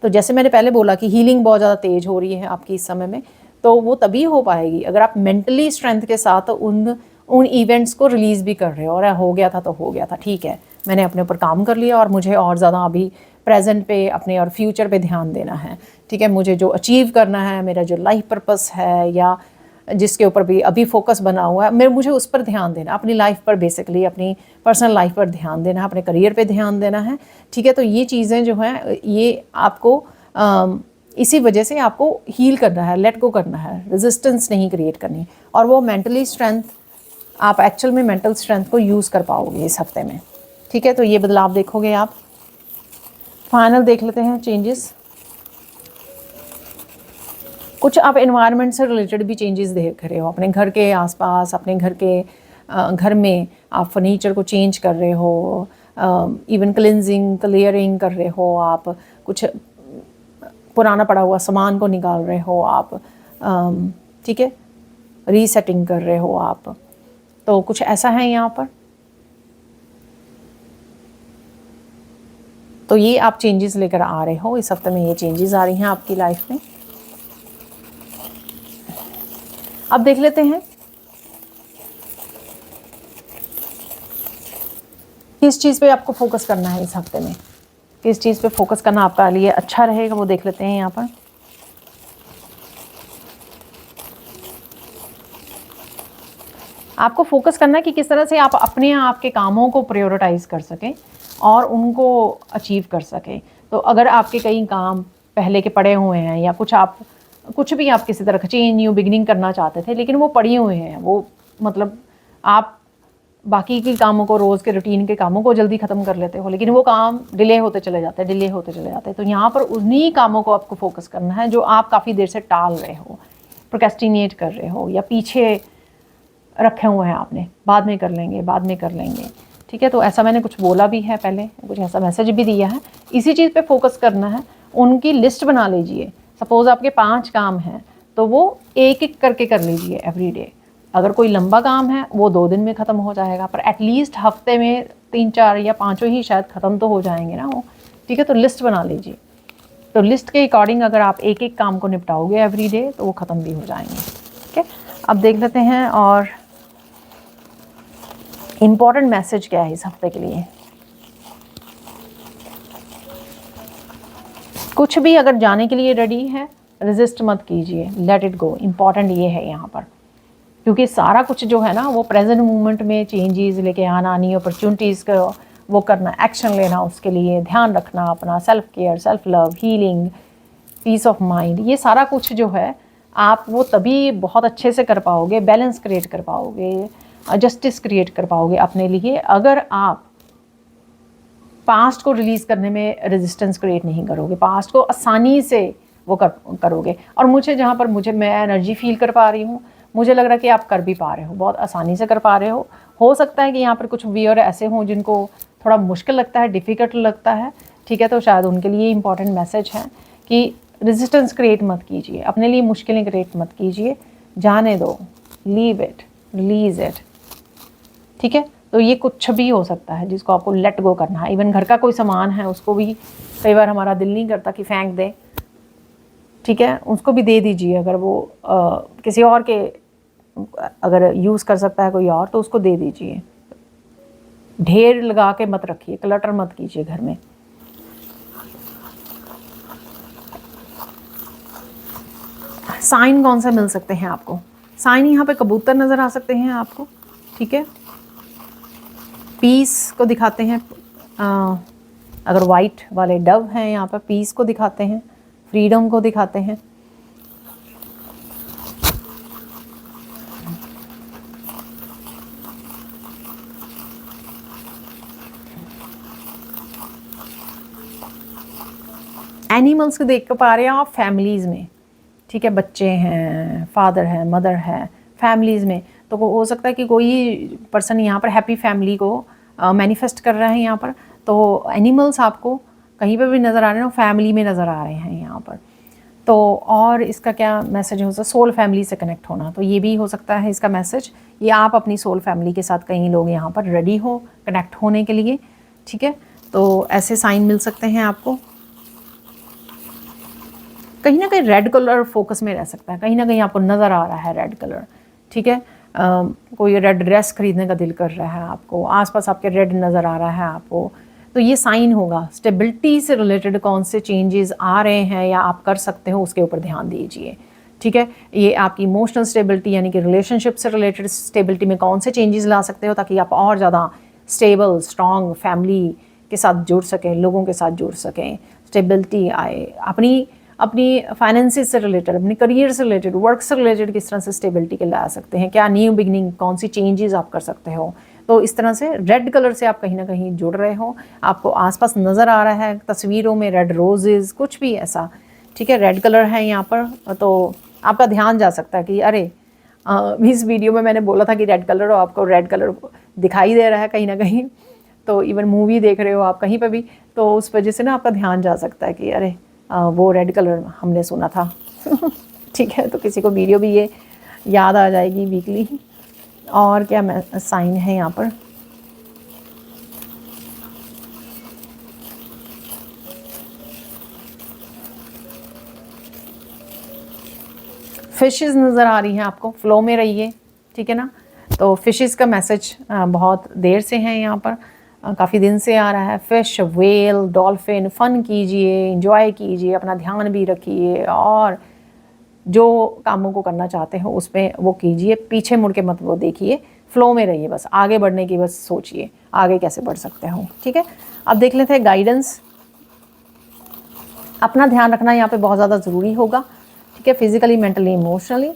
तो जैसे मैंने पहले बोला कि हीलिंग बहुत ज़्यादा तेज़ हो रही है आपकी इस समय में, तो वो तभी हो पाएगी अगर आप मेंटली स्ट्रेंथ के साथ उन इवेंट्स को रिलीज़ भी कर रहे हो। और हो गया था तो हो गया था, ठीक है, मैंने अपने ऊपर काम कर लिया और मुझे और ज़्यादा अभी प्रेजेंट पे, अपने और फ्यूचर पे ध्यान देना है। ठीक है, मुझे जो अचीव करना है, मेरा जो लाइफ पर्पस है, या जिसके ऊपर भी अभी फोकस बना हुआ है, मुझे उस पर ध्यान देना, अपनी लाइफ पर, बेसिकली अपनी पर्सनल लाइफ पर ध्यान देना है, अपने करियर पे ध्यान देना है। ठीक है, तो ये चीज़ें जो हैं, ये आपको इसी वजह से आपको हील करना है, लेट गो करना है, रेजिस्टेंस नहीं क्रिएट करनी, और वो मेंटली स्ट्रेंथ, आप एक्चुअल में मेंटल स्ट्रेंथ को यूज़ कर पाओगे इस हफ्ते में। ठीक है, तो ये बदलाव देखोगे आप। फाइनल देख लेते हैं चेंजेस। कुछ आप एनवायरनमेंट से रिलेटेड भी चेंजेस देख रहे हो, अपने घर के आसपास, अपने घर में आप फर्नीचर को चेंज कर रहे हो, इवन क्लिनजिंग, क्लियरिंग कर रहे हो आप, कुछ पुराना पड़ा हुआ सामान को निकाल रहे हो आप। ठीक है, रीसेटिंग कर रहे हो आप, तो कुछ ऐसा है यहाँ पर। तो ये आप चेंजेस लेकर आ रहे हो इस हफ्ते में, ये चेंजेस आ रही हैं आपकी लाइफ में। अब देख लेते हैं किस चीज़ पे आपको फोकस करना है इस हफ्ते में, किस चीज़ पे फोकस करना आपका लिए अच्छा रहेगा, वो देख लेते हैं यहाँ पर। आपको फोकस करना है कि किस तरह से आप अपने आप के कामों को प्रायोरिटाइज कर सकें और उनको अचीव कर सकें। तो अगर आपके कई काम पहले के पड़े हुए हैं, या कुछ भी आप किसी तरह चेंज, न्यू बिगिनिंग करना चाहते थे, लेकिन वो पड़े हुए हैं, वो मतलब आप बाकी के कामों को, रोज़ के रूटीन के कामों को जल्दी ख़त्म कर लेते हो, लेकिन वो काम डिले होते चले जाते हैं। तो यहाँ पर उन्हीं कामों को आपको फोकस करना है जो आप काफ़ी देर से टाल रहे हो, प्रोक्रेस्टिनेट कर रहे हो, या पीछे रखे हुए हैं आपने, बाद में कर लेंगे। ठीक है, तो ऐसा मैंने कुछ बोला भी है पहले, कुछ ऐसा मैसेज भी दिया है। इसी चीज़ पे फोकस करना है, उनकी लिस्ट बना लीजिए। सपोज़ आपके 5 काम हैं, तो वो एक एक करके कर लीजिए एवरी डे। अगर कोई लंबा काम है वो 2 दिन में ख़त्म हो जाएगा, पर एटलीस्ट हफ्ते में 3-4 या 5 ही शायद ख़त्म तो हो जाएंगे ना वो। ठीक है, तो लिस्ट बना लीजिए। तो लिस्ट के अकॉर्डिंग अगर आप एक एक काम को निपटाओगे एवरी डे, तो वो ख़त्म भी हो जाएंगे। ठीक है, अब देख लेते हैं और इम्पॉर्टेंट मैसेज क्या है इस हफ्ते के लिए। कुछ भी अगर जाने के लिए रेडी है, रेजिस्ट मत कीजिए, लेट इट गो। इम्पॉर्टेंट ये है यहाँ पर, क्योंकि सारा कुछ जो है ना, वो प्रेजेंट मोमेंट में चेंजेस लेके आना, नई अपॉर्चुनिटीज़ को वो करना, एक्शन लेना, उसके लिए ध्यान रखना अपना, self care, self love, healing, peace of mind, ये सारा कुछ जो है आप वो तभी बहुत अच्छे से कर पाओगे, बैलेंस क्रिएट कर पाओगे, जस्टिस क्रिएट कर पाओगे अपने लिए, अगर आप पास्ट को रिलीज़ करने में रेजिस्टेंस क्रिएट नहीं करोगे, पास्ट को आसानी से वो करोगे। और मुझे जहाँ पर मैं एनर्जी फील कर पा रही हूँ, मुझे लग रहा है कि आप कर भी पा रहे हो, बहुत आसानी से कर पा रहे हो। हो सकता है कि यहाँ पर कुछ व्यूअर ऐसे हों जिनको थोड़ा मुश्किल लगता है, डिफ़िकल्ट लगता है, ठीक है, तो शायद उनके लिए इंपॉर्टेंट मैसेज है कि रेजिस्टेंस क्रिएट मत कीजिए, अपने लिए मुश्किलें क्रिएट मत कीजिए, जाने दो, लीव इट, रिलीज़ इट, ठीक है। तो ये कुछ भी हो सकता है जिसको आपको लेट गो करना है। इवन घर का कोई सामान है उसको भी कई बार हमारा दिल नहीं करता कि फेंक दे, ठीक है, उसको भी दे दीजिए। अगर वो किसी और के अगर यूज़ कर सकता है कोई और तो उसको दे दीजिए। ढेर लगा के मत रखिए, क्लटर मत कीजिए घर में। साइन कौन सा मिल सकते हैं आपको? साइन यहाँ पे कबूतर नज़र आ सकते हैं आपको, ठीक है। पीस को दिखाते हैं, अगर वाइट वाले डव हैं यहाँ पर पीस को दिखाते हैं, फ्रीडम को दिखाते हैं। एनिमल्स को देख पा रहे हैं आप फैमिलीज़ में, ठीक है, बच्चे हैं, फादर है, मदर है, फैमिलीज़ में। तो हो सकता है कि कोई पर्सन यहाँ पर हैप्पी फैमिली को मैनिफेस्ट कर रहा है यहाँ पर। तो एनिमल्स आपको कहीं पर भी नज़र आ रहे हैं, फैमिली में नज़र आ रहे हैं यहाँ पर। तो और इसका क्या मैसेज हो सकता है? सोल फैमिली से कनेक्ट होना, तो ये भी हो सकता है इसका मैसेज। ये आप अपनी सोल फैमिली के साथ कई लोग यहाँ पर रेडी हो कनेक्ट होने के लिए, ठीक है। तो ऐसे साइन मिल सकते हैं आपको। कहीं ना कहीं रेड कलर फोकस में रह सकता है, कहीं ना कहीं आपको नज़र आ रहा है रेड कलर, ठीक है। कोई रेड ड्रेस खरीदने का दिल कर रहा है आपको, आसपास आपके रेड नज़र आ रहा है आपको, तो ये साइन होगा। स्टेबिलिटी से रिलेटेड कौन से चेंजेस आ रहे हैं या आप कर सकते हो उसके ऊपर ध्यान दीजिए, ठीक है। ये आपकी इमोशनल स्टेबिलिटी यानी कि रिलेशनशिप से रिलेटेड स्टेबिलिटी में कौन से चेंजेस ला सकते हो ताकि आप और ज़्यादा स्टेबल स्ट्रॉन्ग फैमिली के साथ जुड़ सकें, लोगों के साथ जुड़ सकें, स्टेबिलिटी आए। अपनी फाइनेंसिस से रिलेटेड, अपने करियर से रिलेटेड, वर्क से रिलेटेड किस तरह से स्टेबिलिटी के ला सकते हैं, क्या न्यू बिगनिंग, कौन सी चेंजेस आप कर सकते हो। तो इस तरह से रेड कलर से आप कहीं ना कहीं जुड़ रहे हो, आपको आसपास नज़र आ रहा है तस्वीरों में रेड रोजेज़, कुछ भी ऐसा, ठीक है, रेड कलर है यहाँ पर। तो आपका ध्यान जा सकता है कि अरे इस वीडियो में मैंने बोला था कि रेड कलर, और आपको रेड कलर दिखाई दे रहा है कहीं ना कहीं। तो इवन मूवी देख रहे हो आप कहीं पर भी, तो उस वजह से ना आपका ध्यान जा सकता है कि अरे वो रेड कलर हमने सुना था ठीक है। तो किसी को वीडियो भी ये याद आ जाएगी वीकली। और क्या साइन है यहाँ पर? फिशेस नज़र आ रही हैं आपको, फ्लो में रहिए, ठीक है ना। तो फिशेस का मैसेज बहुत देर से है यहाँ पर, काफ़ी दिन से आ रहा है। फ़िश, वेल, डॉल्फिन, फ़न कीजिए, इंजॉय कीजिए, अपना ध्यान भी रखिए और जो कामों को करना चाहते हो उसमें वो कीजिए, पीछे मुड़ के मत वो देखिए, फ़्लो में रहिए, बस आगे बढ़ने की बस सोचिए आगे कैसे बढ़ सकते हो, ठीक है। अब देख लेते हैं गाइडेंस। अपना ध्यान रखना यहाँ पे बहुत ज़्यादा ज़रूरी होगा, ठीक है, फिज़िकली, मेंटली, इमोशनली,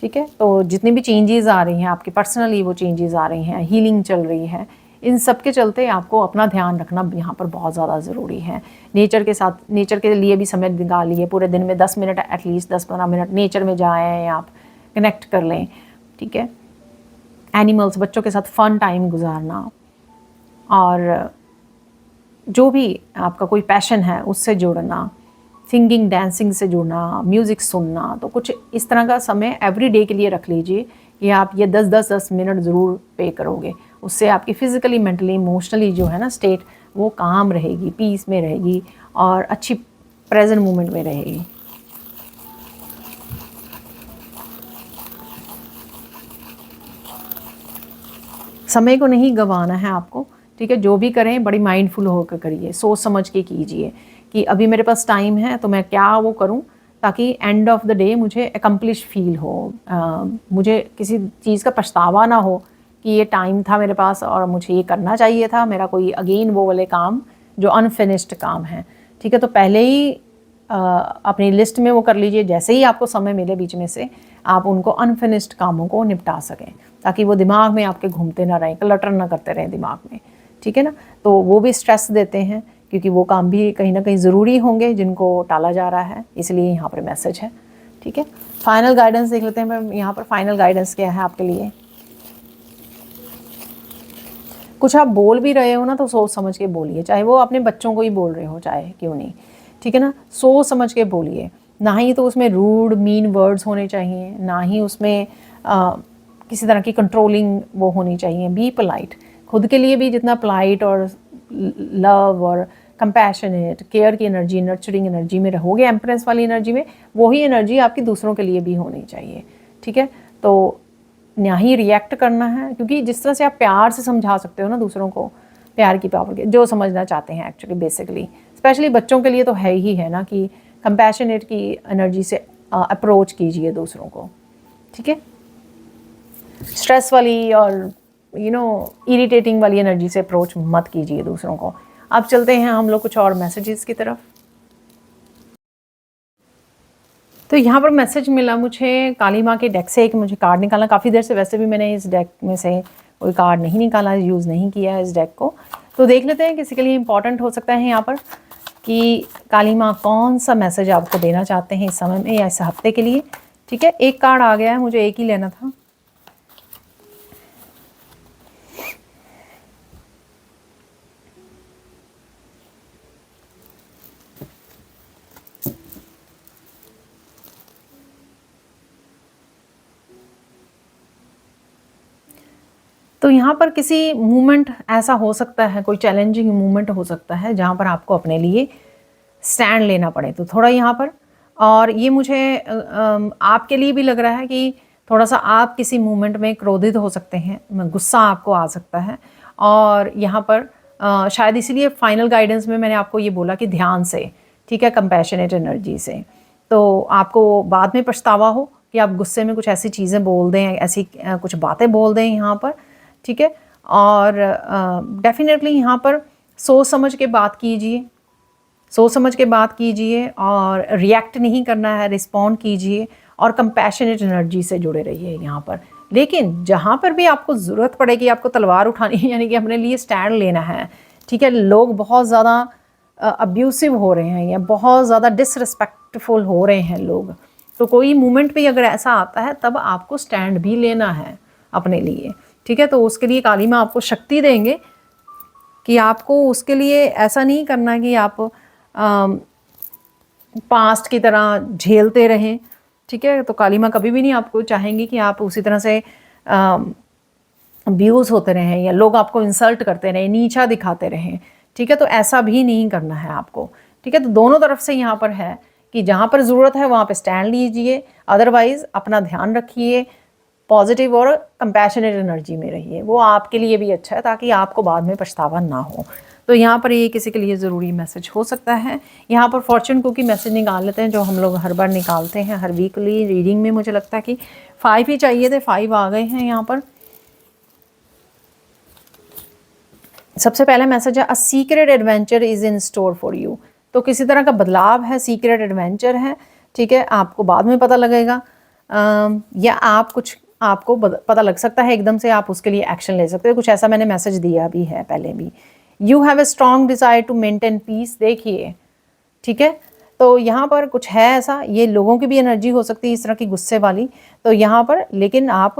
ठीक है। तो जितनी भी चेंजेस आ रही हैं आपकी पर्सनली, वो चेंजेस आ रही हैं, हीलिंग चल रही है, इन सब के चलते आपको अपना ध्यान रखना यहाँ पर बहुत ज़्यादा ज़रूरी है। नेचर के साथ, नेचर के लिए भी समय निकालिए, पूरे दिन में 10 मिनट एटलीस्ट, 10-15 मिनट नेचर में जाएँ, आप कनेक्ट कर लें, ठीक है। एनिमल्स, बच्चों के साथ फ़न टाइम गुजारना, और जो भी आपका कोई पैशन है उससे जुड़ना, सिंगिंग डांसिंग से जुड़ना, म्यूज़िक सुनना। तो कुछ इस तरह का समय एवरी डे के लिए रख लीजिए कि आप ये 10-10 मिनट ज़रूर पे करोगे। उससे आपकी फ़िज़िकली, मेंटली, इमोशनली जो है ना स्टेट, वो काम रहेगी, पीस में रहेगी और अच्छी प्रेजेंट मोमेंट में रहेगी। समय को नहीं गंवाना है आपको, ठीक है। जो भी करें बड़ी माइंडफुल होकर करिए, सोच समझ के कीजिए कि अभी मेरे पास टाइम है तो मैं क्या वो करूं ताकि एंड ऑफ द डे मुझे एकम्प्लिश फील हो, मुझे किसी चीज़ का पछतावा ना हो कि ये टाइम था मेरे पास और मुझे ये करना चाहिए था, मेरा कोई अगेन वो वाले काम जो अनफिनिश्ड काम है, ठीक है। तो पहले ही अपनी लिस्ट में वो कर लीजिए, जैसे ही आपको समय मिले बीच में से आप उनको अनफिनिश्ड कामों को निपटा सकें, ताकि वो दिमाग में आपके घूमते ना रहें, क्लटर ना करते रहें दिमाग में, ठीक है ना। तो वो भी स्ट्रेस देते हैं, क्योंकि वो काम भी कहीं ना कहीं ज़रूरी होंगे जिनको टाला जा रहा है, इसलिए यहाँ पर मैसेज है, ठीक है। फाइनल गाइडेंस देख लेते हैं यहाँ पर। फाइनल गाइडेंस क्या है आपके लिए। कुछ आप बोल भी रहे हो ना तो सोच समझ के बोलिए, चाहे वो अपने बच्चों को ही बोल रहे हो, चाहे क्यों नहीं, ठीक है ना। सोच समझ के बोलिए, ना ही तो उसमें रूड मीन वर्ड्स होने चाहिए, ना ही उसमें किसी तरह की कंट्रोलिंग वो होनी चाहिए। बी पोलाइट, खुद के लिए भी जितना पोलाइट और लव और कंपैशनेट, केयर की एनर्जी, नर्चरिंग एनर्जी में रहोगे, एम्प्रेस वाली एनर्जी में, वही एनर्जी आपकी दूसरों के लिए भी होनी चाहिए, ठीक है। तो ना ही रिएक्ट करना है, क्योंकि जिस तरह से आप प्यार से समझा सकते हो ना दूसरों को, प्यार की पावर के जो समझना चाहते हैं एक्चुअली बेसिकली, स्पेशली बच्चों के लिए तो है ही है ना, कि कंपैशनेट की एनर्जी से अप्रोच कीजिए दूसरों को, ठीक है। स्ट्रेस वाली और इरिटेटिंग वाली एनर्जी से अप्रोच मत कीजिए दूसरों को। अब चलते हैं हम लोग कुछ और मैसेजेस की तरफ। तो यहाँ पर मैसेज मिला मुझे काली माँ के डेक से, एक मुझे कार्ड निकालना, काफ़ी देर से वैसे भी मैंने इस डेक में से कोई कार्ड नहीं निकाला, यूज़ नहीं किया है इस डेक को। तो देख लेते हैं किसी के लिए इंपॉर्टेंट हो सकता है यहाँ पर कि काली माँ कौन सा मैसेज आपको देना चाहते हैं इस समय में या इस हफ्ते के लिए, ठीक है। एक कार्ड आ गया है, मुझे एक ही लेना था। तो यहाँ पर किसी मूवमेंट ऐसा हो सकता है, कोई चैलेंजिंग मूवमेंट हो सकता है जहाँ पर आपको अपने लिए स्टैंड लेना पड़े, तो थोड़ा यहाँ पर, और ये मुझे आपके लिए भी लग रहा है कि थोड़ा सा आप किसी मूवमेंट में क्रोधित हो सकते हैं, गुस्सा आपको आ सकता है। और यहाँ पर शायद इसीलिए फाइनल गाइडेंस में मैंने आपको ये बोला कि ध्यान से, ठीक है, कंपैशनेट एनर्जी से, तो आपको बाद में पछतावा हो कि आप गुस्से में कुछ ऐसी चीज़ें बोल दें, ऐसी कुछ बातें बोल दें यहाँ पर, ठीक है। और डेफिनेटली यहाँ पर सोच समझ के बात कीजिए, सोच समझ के बात कीजिए और रिएक्ट नहीं करना है, रिस्पॉन्ड कीजिए और कंपैशनेट एनर्जी से जुड़े रहिए यहाँ पर। लेकिन जहाँ पर भी आपको ज़रूरत पड़ेगी, आपको तलवार उठानी है, यानी कि अपने लिए स्टैंड लेना है, ठीक है। लोग बहुत ज़्यादा अब्यूसिव हो रहे हैं या बहुत ज़्यादा डिसरिस्पेक्टफुल हो रहे हैं लोग, तो कोई मूवमेंट भी अगर ऐसा आता है तब आपको स्टैंड भी लेना है अपने लिए, ठीक है। तो उसके लिए काली माँ आपको शक्ति देंगे कि आपको उसके लिए ऐसा नहीं करना कि आप पास्ट की तरह झेलते रहें, ठीक है। तो काली माँ कभी भी नहीं आपको चाहेंगी कि आप उसी तरह से अब्यूज़ होते रहें या लोग आपको इंसल्ट करते रहें, नीचा दिखाते रहें, ठीक है। तो ऐसा भी नहीं करना है आपको, ठीक है। तो दोनों तरफ से यहाँ पर है कि जहाँ पर ज़रूरत है वहाँ पे स्टैंड लीजिए, अदरवाइज़ अपना ध्यान रखिए, पॉजिटिव और कंपैशनेट एनर्जी में रहिए, वो आपके लिए भी अच्छा है, ताकि आपको बाद में पछतावा ना हो। तो यहाँ पर ये किसी के लिए ज़रूरी मैसेज हो सकता है। यहाँ पर फॉर्चून कुकी मैसेज निकाल लेते हैं, जो हम लोग हर बार निकालते हैं हर वीकली रीडिंग में। मुझे लगता है कि 5 ही चाहिए थे, 5 आ गए हैं यहाँ पर। सबसे पहला मैसेज है, a secret adventure is in store for you. तो किसी तरह का बदलाव है, सीक्रेट एडवेंचर है, ठीक है। आपको बाद में पता लगेगा, या आपको पता लग सकता है एकदम से, आप उसके लिए एक्शन ले सकते हो। कुछ ऐसा मैंने मैसेज दिया भी है पहले भी। You have a strong desire to maintain peace, देखिए, ठीक है। तो यहाँ पर कुछ है ऐसा, ये लोगों की भी एनर्जी हो सकती है इस तरह की गुस्से वाली, तो यहाँ पर लेकिन आप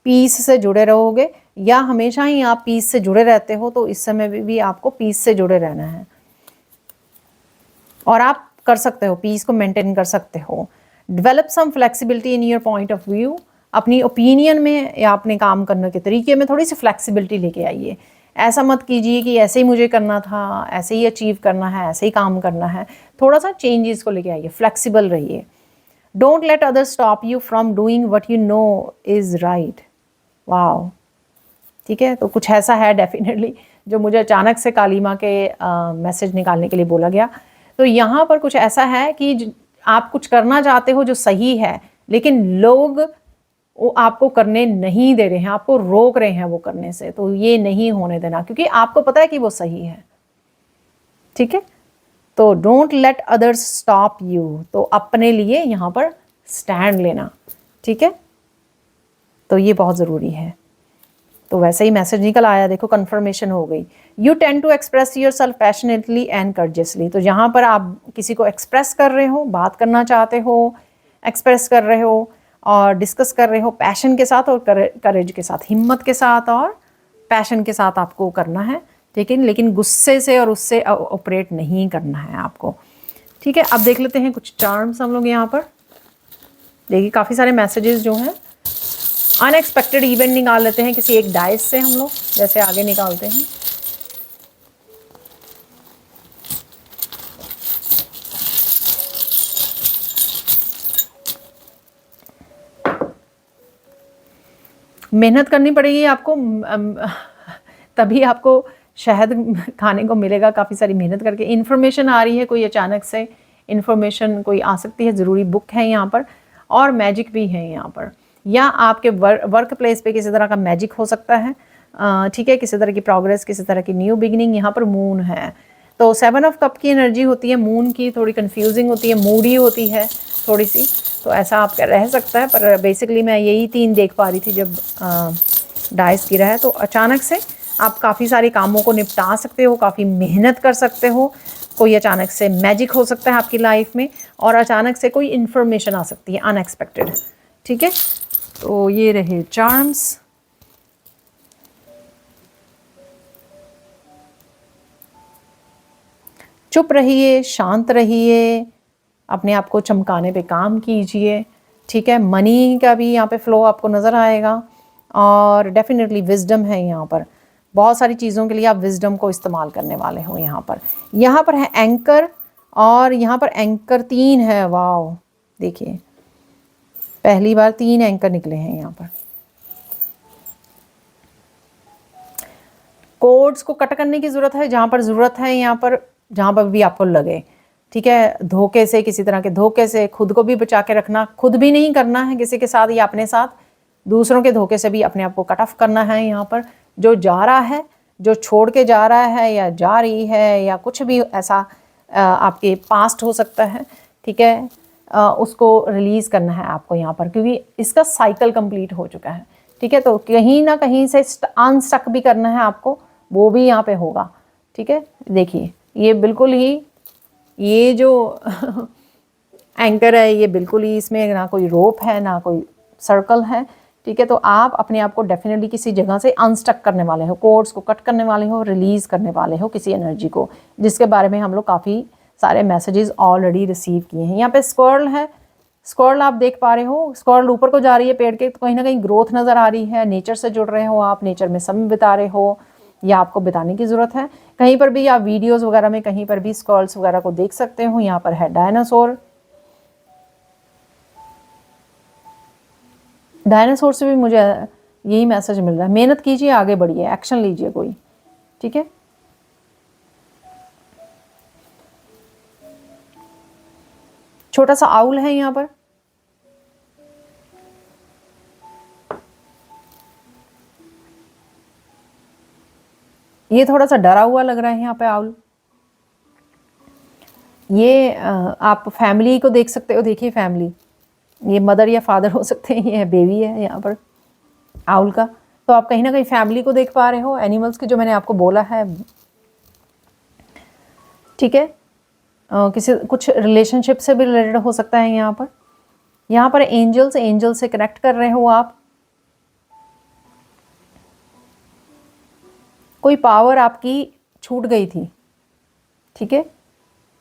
पीस से जुड़े रहोगे, या हमेशा ही आप पीस से जुड़े रहते हो, तो इस समय भी आपको पीस से जुड़े रहना है और आप कर सकते हो, पीस को मेंटेन कर सकते हो। Develop some flexibility in your point of view, अपनी ओपिनियन में या अपने काम करने के तरीके में थोड़ी सी फ्लेक्सिबिलिटी लेके आइए। ऐसा मत कीजिए कि ऐसे ही मुझे करना था, ऐसे ही अचीव करना है, ऐसे ही काम करना है, थोड़ा सा चेंजेस को लेके आइए, फ्लेक्सिबल रहिए। Don't let others stop you from doing what you know is right. Wow, ठीक है। तो कुछ ऐसा है डेफिनेटली जो मुझे अचानक से काली माँ के मैसेज निकालने के लिए बोला गया। तो यहाँ पर कुछ ऐसा है कि आप कुछ करना चाहते हो जो सही है, लेकिन लोग वो आपको करने नहीं दे रहे हैं, आपको रोक रहे हैं वो करने से, तो ये नहीं होने देना, क्योंकि आपको पता है कि वो सही है। ठीक है, तो don't let others stop you, तो अपने लिए यहाँ पर स्टैंड लेना। ठीक है, तो ये बहुत ज़रूरी है। तो वैसे ही मैसेज निकल आया, देखो कंफर्मेशन हो गई। You tend to express yourself passionately and courageously, तो यहाँ पर आप किसी को एक्सप्रेस कर रहे हो, बात करना चाहते हो, एक्सप्रेस कर रहे हो और डिस्कस कर रहे हो पैशन के साथ और करेज के साथ, हिम्मत के साथ और पैशन के साथ आपको करना है। ठीक है, लेकिन गुस्से से और उससे ऑपरेट नहीं करना है आपको। ठीक है, अब देख लेते हैं कुछ चार्म्स हम लोग यहाँ पर। देखिए काफ़ी सारे मैसेजेस जो हैं, अनएक्सपेक्टेड इवेंट निकाल लेते हैं किसी एक डाइस से हम लोग, जैसे आगे निकालते हैं। मेहनत करनी पड़ेगी आपको, तभी आपको शहद खाने को मिलेगा, काफ़ी सारी मेहनत करके। इन्फॉर्मेशन आ रही है कोई अचानक से, इन्फॉर्मेशन कोई आ सकती है, ज़रूरी बुक है यहाँ पर, और मैजिक भी है यहाँ पर, या आपके वर्क प्लेस पे किसी तरह का मैजिक हो सकता है। ठीक है, किसी तरह की प्रोग्रेस, किसी तरह की न्यू बिगिनिंग। यहाँ पर मून है, तो 7 ऑफ कप की एनर्जी होती है मून की, थोड़ी कंफ्यूजिंग होती है, मूडी होती है थोड़ी सी, तो ऐसा आपका रह सकता है। पर बेसिकली मैं यही 3 देख पा रही थी जब डाइस गिरा है। तो अचानक से आप काफ़ी सारे कामों को निपटा सकते हो, काफ़ी मेहनत कर सकते हो, कोई अचानक से मैजिक हो सकता है आपकी लाइफ में, और अचानक से कोई इन्फॉर्मेशन आ सकती है अनएक्सपेक्टेड। ठीक है, तो ये रहे चार्म्स। चुप रहिए, शांत रहिए, अपने आप को चमकाने पे काम कीजिए। ठीक है, मनी का भी यहाँ पे फ्लो आपको नज़र आएगा, और डेफिनेटली विजडम है यहाँ पर। बहुत सारी चीज़ों के लिए आप विजडम को इस्तेमाल करने वाले हो यहाँ पर। यहाँ पर है एंकर, और यहाँ पर एंकर 3 है। वाओ, देखिए पहली बार 3 एंकर निकले हैं यहाँ पर। कोड्स को कट करने की ज़रूरत है जहाँ पर ज़रूरत है, यहाँ पर जहाँ पर भी आपको लगे। ठीक है, धोखे से, किसी तरह के धोखे से खुद को भी बचा के रखना, खुद भी नहीं करना है किसी के साथ या अपने साथ, दूसरों के धोखे से भी अपने आप को कट ऑफ करना है। यहाँ पर जो जा रहा है, जो छोड़ के जा रहा है या जा रही है, या कुछ भी ऐसा आपके पास्ट हो सकता है, ठीक है, उसको रिलीज़ करना है आपको यहाँ पर, क्योंकि इसका साइकिल कंप्लीट हो चुका है। ठीक है, तो कहीं ना कहीं से अनस्टक भी करना है आपको, वो भी यहाँ पे होगा। ठीक है, देखिए ये बिल्कुल ही, ये जो एंकर है, ये बिल्कुल ही, इसमें ना कोई रोप है ना कोई सर्कल है। ठीक है, तो आप अपने आप को डेफिनेटली किसी जगह से अनस्टक करने वाले हो, कोड्स को कट करने वाले हो, रिलीज़ करने वाले हो किसी एनर्जी को, जिसके बारे में हम लोग काफ़ी सारे मैसेजेस ऑलरेडी रिसीव किए हैं। यहाँ पे स्क्वारल है, स्क्वारल आप देख पा रहे हो, स्क्वारल ऊपर को जा रही है पेड़ के, तो कहीं ना कहीं ग्रोथ नज़र आ रही है, नेचर से जुड़ रहे हो आप, नेचर में समय बिता रहे हो, या आपको बिताने की ज़रूरत है। कहीं पर भी आप वीडियोस वगैरह में कहीं पर भी स्क्वारल्स वगैरह को देख सकते हो। यहाँ पर है डायनासोर, डायनासोर से भी मुझे यही मैसेज मिल रहा है, मेहनत कीजिए, आगे बढ़िए, एक्शन लीजिए कोई। ठीक है, छोटा सा आउल है यहाँ पर, ये थोड़ा सा डरा हुआ लग रहा है यहाँ पे आउल। ये आप फैमिली को देख सकते हो, देखिए फैमिली, ये मदर या फादर हो सकते हैं, ये बेबी है यहाँ पर आउल का। तो आप कहीं ना कहीं फैमिली को देख पा रहे हो, एनिमल्स की, जो मैंने आपको बोला है। ठीक है, किसी कुछ रिलेशनशिप से भी रिलेटेड हो सकता है यहाँ पर। यहाँ पर एंजल्स, एंजल से कनेक्ट कर रहे हो आप, कोई पावर आपकी छूट गई थी, ठीक है,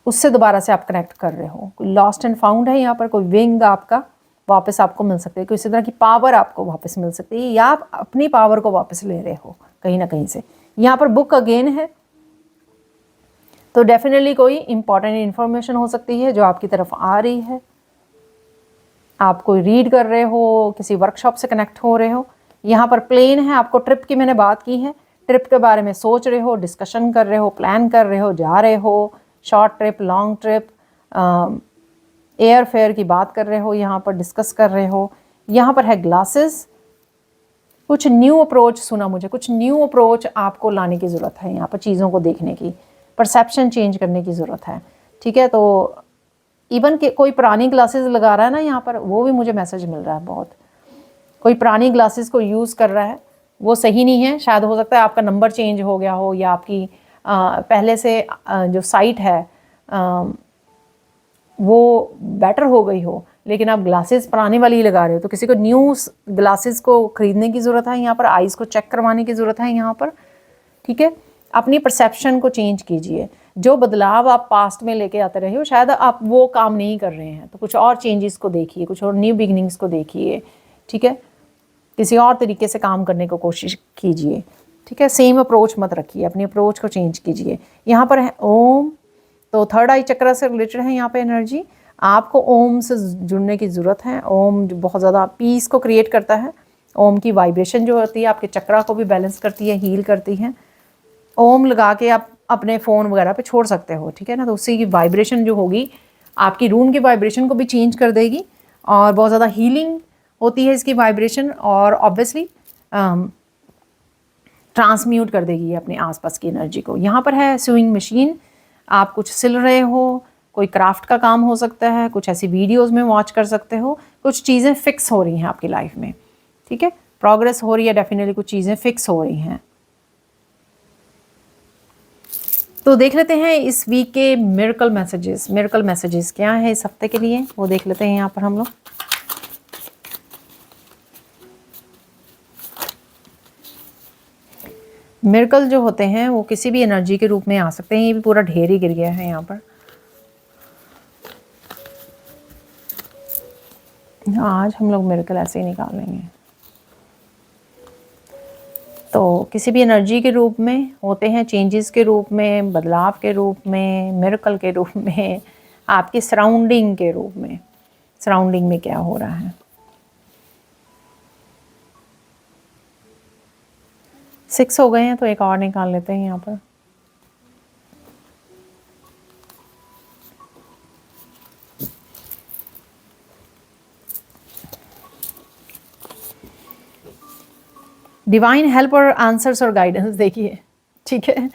उससे दोबारा से आप कनेक्ट कर रहे हो। कोई लॉस्ट एंड फाउंड है यहाँ पर, कोई विंग आपका वापस आपको मिल सकती है, किसी तरह की पावर आपको वापस मिल सकती है, या आप अपनी पावर को वापस ले रहे हो कहीं ना कहीं से। यहाँ पर बुक अगेन है, तो डेफिनेटली कोई इंपॉर्टेंट इन्फॉर्मेशन हो सकती है जो आपकी तरफ आ रही है। आप कोई रीड कर रहे हो, किसी वर्कशॉप से कनेक्ट हो रहे हो। यहाँ पर प्लेन है, आपको ट्रिप की मैंने बात की है, ट्रिप के बारे में सोच रहे हो, डिस्कशन कर रहे हो, प्लान कर रहे हो, जा रहे हो, short trip, long trip, air fare की बात कर रहे हो, यहाँ पर डिस्कस कर रहे हो। यहाँ पर है ग्लासेस। कुछ न्यू अप्रोच सुना मुझे, कुछ न्यू अप्रोच आपको लाने की ज़रूरत है यहाँ पर, चीज़ों को देखने की, परसेप्शन चेंज करने की ज़रूरत है। ठीक है, तो इवन के कोई पुरानी ग्लासेस लगा रहा है ना यहाँ पर, वो भी मुझे मैसेज मिल रहा है बहुत। कोई पुरानी ग्लासेस को यूज़ कर रहा है, वो सही नहीं है। शायद हो सकता है आपका नंबर चेंज हो गया हो, या आपकी पहले से जो साइट है वो बेटर हो गई हो, लेकिन आप ग्लासेस पुरानी वाली लगा रहे हो। तो किसी को न्यू ग्लासेस को ख़रीदने की ज़रूरत है यहाँ पर, आइज़ को चेक करवाने की ज़रूरत है यहाँ पर। ठीक है, अपनी परसेप्शन को चेंज कीजिए। जो बदलाव आप पास्ट में लेके आते रहे हो, शायद आप वो काम नहीं कर रहे हैं, तो कुछ और चेंजेस को देखिए, कुछ और न्यू बिगनिंग्स को देखिए। ठीक है, किसी और तरीके से काम करने को कोशिश कीजिए। ठीक है, सेम अप्रोच मत रखिए, अपनी अप्रोच को चेंज कीजिए। यहाँ पर है ओम, तो थर्ड आई चक्र से रिलेटेड है यहाँ पे एनर्जी। आपको ओम से जुड़ने की ज़रूरत है। ओम जो बहुत ज़्यादा पीस को क्रिएट करता है। ओम की वाइब्रेशन जो होती है आपके चक्रा को भी बैलेंस करती है, हील करती है। ओम लगा के आप अपने फ़ोन वगैरह पे छोड़ सकते हो। ठीक है ना, तो उससे की वाइब्रेशन जो होगी आपकी रूम की वाइब्रेशन को भी चेंज कर देगी, और बहुत ज़्यादा हीलिंग होती है इसकी वाइब्रेशन, और ऑब्वियसली ट्रांसम्यूट कर देगी अपने आसपास की एनर्जी को। यहाँ पर है स्विंग मशीन, आप कुछ सिल रहे हो, कोई क्राफ्ट का काम हो सकता है, कुछ ऐसी वीडियोस में वॉच कर सकते हो, कुछ चीज़ें फिक्स हो रही हैं आपकी लाइफ में। ठीक है, प्रोग्रेस हो रही है, डेफिनेटली कुछ चीज़ें फिक्स हो रही हैं। तो देख लेते हैं इस वीक के मिरेकल मैसेजेस। मिरेकल मैसेजेस क्या है इस हफ्ते के लिए, वो देख लेते हैं यहाँ पर हम लोग। मिरेकल जो होते हैं वो किसी भी एनर्जी के रूप में आ सकते हैं। ये भी पूरा ढेर ही गिर गया है यहाँ पर। आज हम लोग मिरेकल ऐसे ही निकाल लेंगे। तो किसी भी एनर्जी के रूप में होते हैं, चेंजेस के रूप में, बदलाव के रूप में, मिरेकल के रूप में, आपकी सराउंडिंग के रूप में। सराउंडिंग में क्या हो रहा है। 6 हो गए हैं, तो एक और निकाल लेते हैं यहाँ पर। डिवाइन हेल्प और आंसर्स और गाइडेंस देखिए। ठीक है,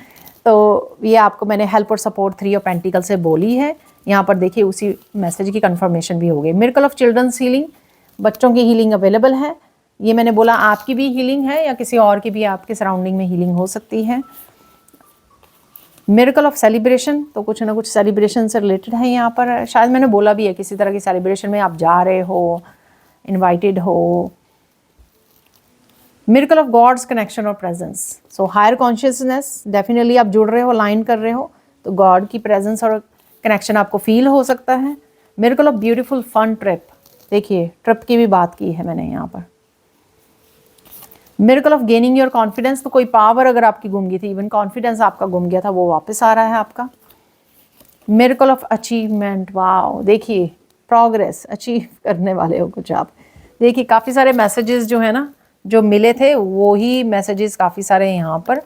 तो ये आपको मैंने हेल्प और सपोर्ट 3 ऑफ पेंटिकल से बोली है। यहाँ पर देखिए उसी मैसेज की कंफर्मेशन भी हो गई। मिरेकल ऑफ चिल्ड्रंस हीलिंग, बच्चों की हीलिंग अवेलेबल है। ये मैंने बोला आपकी भी हीलिंग है, या किसी और की भी आपके सराउंडिंग में हीलिंग हो सकती है। मिरेकल ऑफ सेलिब्रेशन, तो कुछ ना कुछ सेलिब्रेशन से रिलेटेड है यहाँ पर। शायद मैंने बोला भी है किसी तरह की सेलिब्रेशन में आप जा रहे हो, इन्वाइटेड हो। मिरेकल ऑफ गॉड्स कनेक्शन और presence, so higher consciousness, definitely आप जुड़ रहे हो, अलाइन कर रहे हो, तो गॉड की प्रेजेंस और कनेक्शन आपको फील हो सकता है। Miracle of beautiful fun trip, देखिए ट्रिप की भी बात की है मैंने यहाँ पर। Miracle of gaining your confidence, तो कोई पावर अगर आपकी गुम गई थी, इवन कॉन्फिडेंस आपका गुम गया था, वो वापस आ रहा है आपका। मिरेकल ऑफ अचीवमेंट, वाओ, देखिए प्रोग्रेस, अचीव करने वाले हो कुछ आप। देखिए काफ़ी सारे मैसेजेस जो है ना जो मिले थे, वो ही मैसेजेस काफ़ी सारे यहाँ पर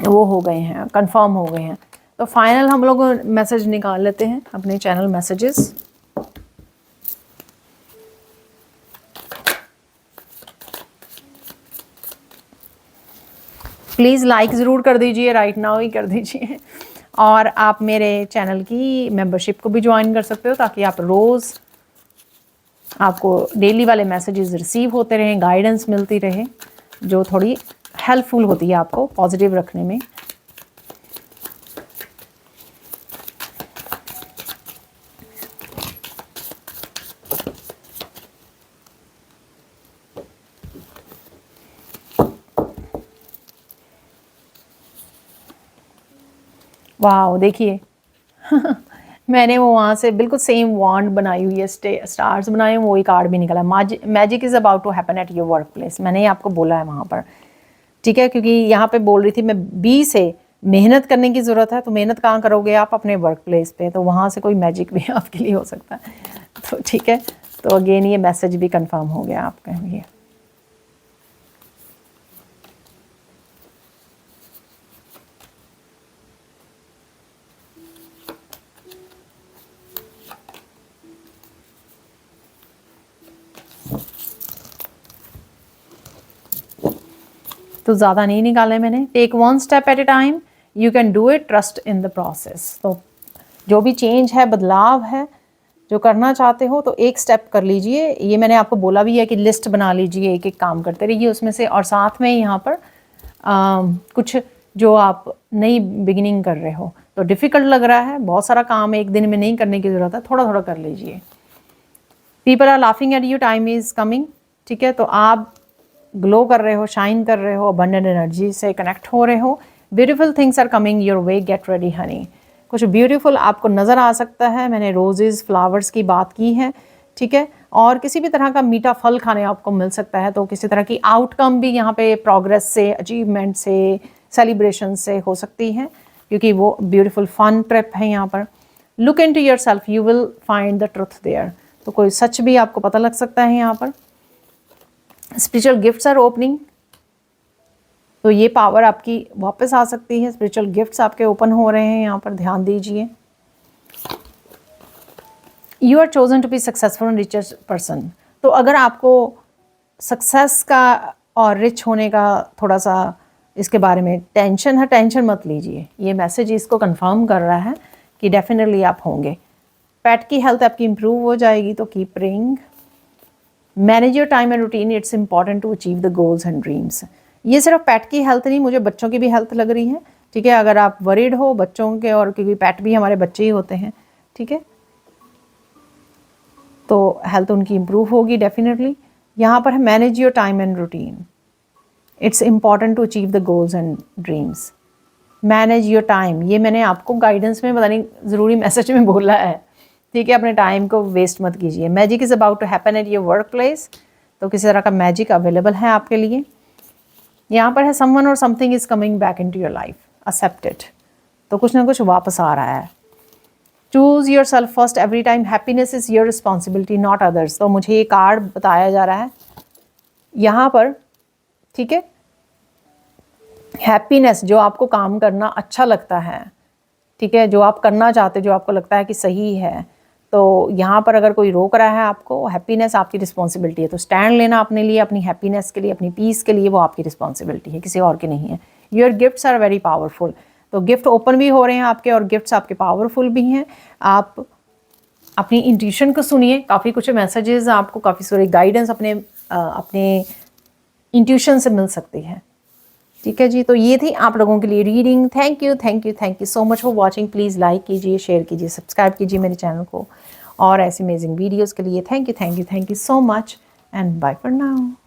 वो हो गए हैं, कंफर्म हो गए हैं। तो फाइनल हम लोग मैसेज निकाल लेते हैं अपने चैनल मैसेजेस। प्लीज़ लाइक ज़रूर कर दीजिए, राइट नाउ ही कर दीजिए। और आप मेरे चैनल की मेंबरशिप को भी ज्वाइन कर सकते हो, ताकि आप रोज़ आपको डेली वाले मैसेजेस रिसीव होते रहें, गाइडेंस मिलती रहे, जो थोड़ी हेल्पफुल होती है आपको पॉजिटिव रखने में। वाह देखिए मैंने वो वहाँ से बिल्कुल सेम वॉन्ड बनाई हुई है, स्टार्स बनाए हुए, वही कार्ड भी निकला। Magic is about to happen at your work place, मैंने ही आपको बोला है वहाँ पर। ठीक है, क्योंकि यहाँ पे बोल रही थी मैं बी से मेहनत करने की ज़रूरत है, तो मेहनत कहाँ करोगे आप, अपने वर्क प्लेस पे, तो वहाँ से कोई मैजिक भी आपके लिए हो सकता है। तो ठीक है, तो अगेन ये मैसेज भी कंफर्म हो गया आपका ये। तो ज़्यादा नहीं निकाले मैंने। Take one step at a time, you can do it, trust in the process. तो जो भी चेंज है, बदलाव है, जो करना चाहते हो तो एक स्टेप कर लीजिए। ये मैंने आपको बोला भी है कि लिस्ट बना लीजिए, एक एक काम करते रहिए उसमें से। और साथ में यहाँ पर कुछ जो आप नई बिगिनिंग कर रहे हो तो डिफ़िकल्ट लग रहा है, बहुत सारा काम एक दिन में नहीं करने की ज़रूरत है, थोड़ा थोड़ा कर लीजिए। People are laughing at you, time is coming, ठीक है। तो आप ग्लो कर रहे हो, शाइन कर रहे हो, अबंडेंट एनर्जी से कनेक्ट हो रहे हो। Beautiful things are coming your way, get ready honey. कुछ ब्यूटीफुल आपको नज़र आ सकता है। मैंने रोजेज़, फ्लावर्स की बात की है, ठीक है। और किसी भी तरह का मीठा फल खाने आपको मिल सकता है। तो किसी तरह की आउटकम भी यहाँ पे प्रोग्रेस से, अचीवमेंट से, सेलिब्रेशन से हो सकती है, क्योंकि वो ब्यूटीफुल फन ट्रिप है यहाँ पर। Look into yourself, you will find the truth there. तो कोई सच भी आपको पता लग सकता है यहाँ पर। स्पिरिचुअल गिफ्ट्स आर ओपनिंग, तो ये पावर आपकी वापस आ सकती है। स्पिरिचुअल गिफ्ट्स आपके ओपन हो रहे हैं यहाँ पर, ध्यान दीजिए। You are chosen to be successful and richest person. तो अगर आपको सक्सेस का और रिच होने का थोड़ा सा इसके बारे में टेंशन है, टेंशन मत लीजिए। ये मैसेज इसको कंफर्म कर रहा है कि डेफिनेटली आप होंगे। पेट की हेल्थ आपकी इंप्रूव हो जाएगी, तो keep praying. Manage your time and routine, it's important to achieve the goals and dreams. ये सिर्फ पेट की हेल्थ नहीं, मुझे बच्चों की भी हेल्थ लग रही है, ठीक है। अगर आप वरीड हो बच्चों के, और क्योंकि पेट भी हमारे बच्चे ही होते हैं, ठीक है, तो हेल्थ उनकी इंप्रूव होगी डेफिनेटली। यहाँ पर है manage your time and routine, it's important to achieve the goals and dreams. Manage your time, ये मैंने आपको गाइडेंस में पता नहीं ज़रूरी मैसेज में बोला है, ठीक है। अपने टाइम को वेस्ट मत कीजिए। Magic is about to happen at your work place, तो किसी तरह का मैजिक अवेलेबल है आपके लिए। यहाँ पर है समवन और something is coming back into your life, accept it. तो कुछ ना कुछ वापस आ रहा है। Choose yourself first every time, happiness is your responsibility not others. तो मुझे ये कार्ड बताया जा रहा है यहाँ पर, ठीक है। हैप्पीनेस, जो आपको काम करना अच्छा लगता है, ठीक है, जो आप करना चाहते, जो आपको लगता है कि सही है, तो यहाँ पर अगर कोई रोक रहा है आपको, हैप्पीनेस आपकी रिस्पॉन्सिबिलिटी है। तो स्टैंड लेना अपने लिए, अपनी हैप्पीनेस के लिए, अपनी पीस के लिए, वो आपकी रिस्पॉन्सिबिलिटी है, किसी और की नहीं है। Your gifts are very powerful, तो गिफ्ट ओपन भी हो रहे हैं आपके, और गिफ्ट्स आपके पावरफुल भी हैं। आप अपनी इंट्यूशन को सुनिए, काफ़ी कुछ मैसेजेस आपको, काफ़ी सारी गाइडेंस अपने इंट्यूशन से मिल सकती है, ठीक है जी। तो ये थी आप लोगों के लिए reading. Thank you, thank you, thank you so much for watching. Please like कीजिए, शेयर कीजिए, सब्सक्राइब कीजिए मेरे चैनल को, और ऐसी अमेजिंग वीडियोज़ के लिए thank you, thank you, thank you so much, and bye for now.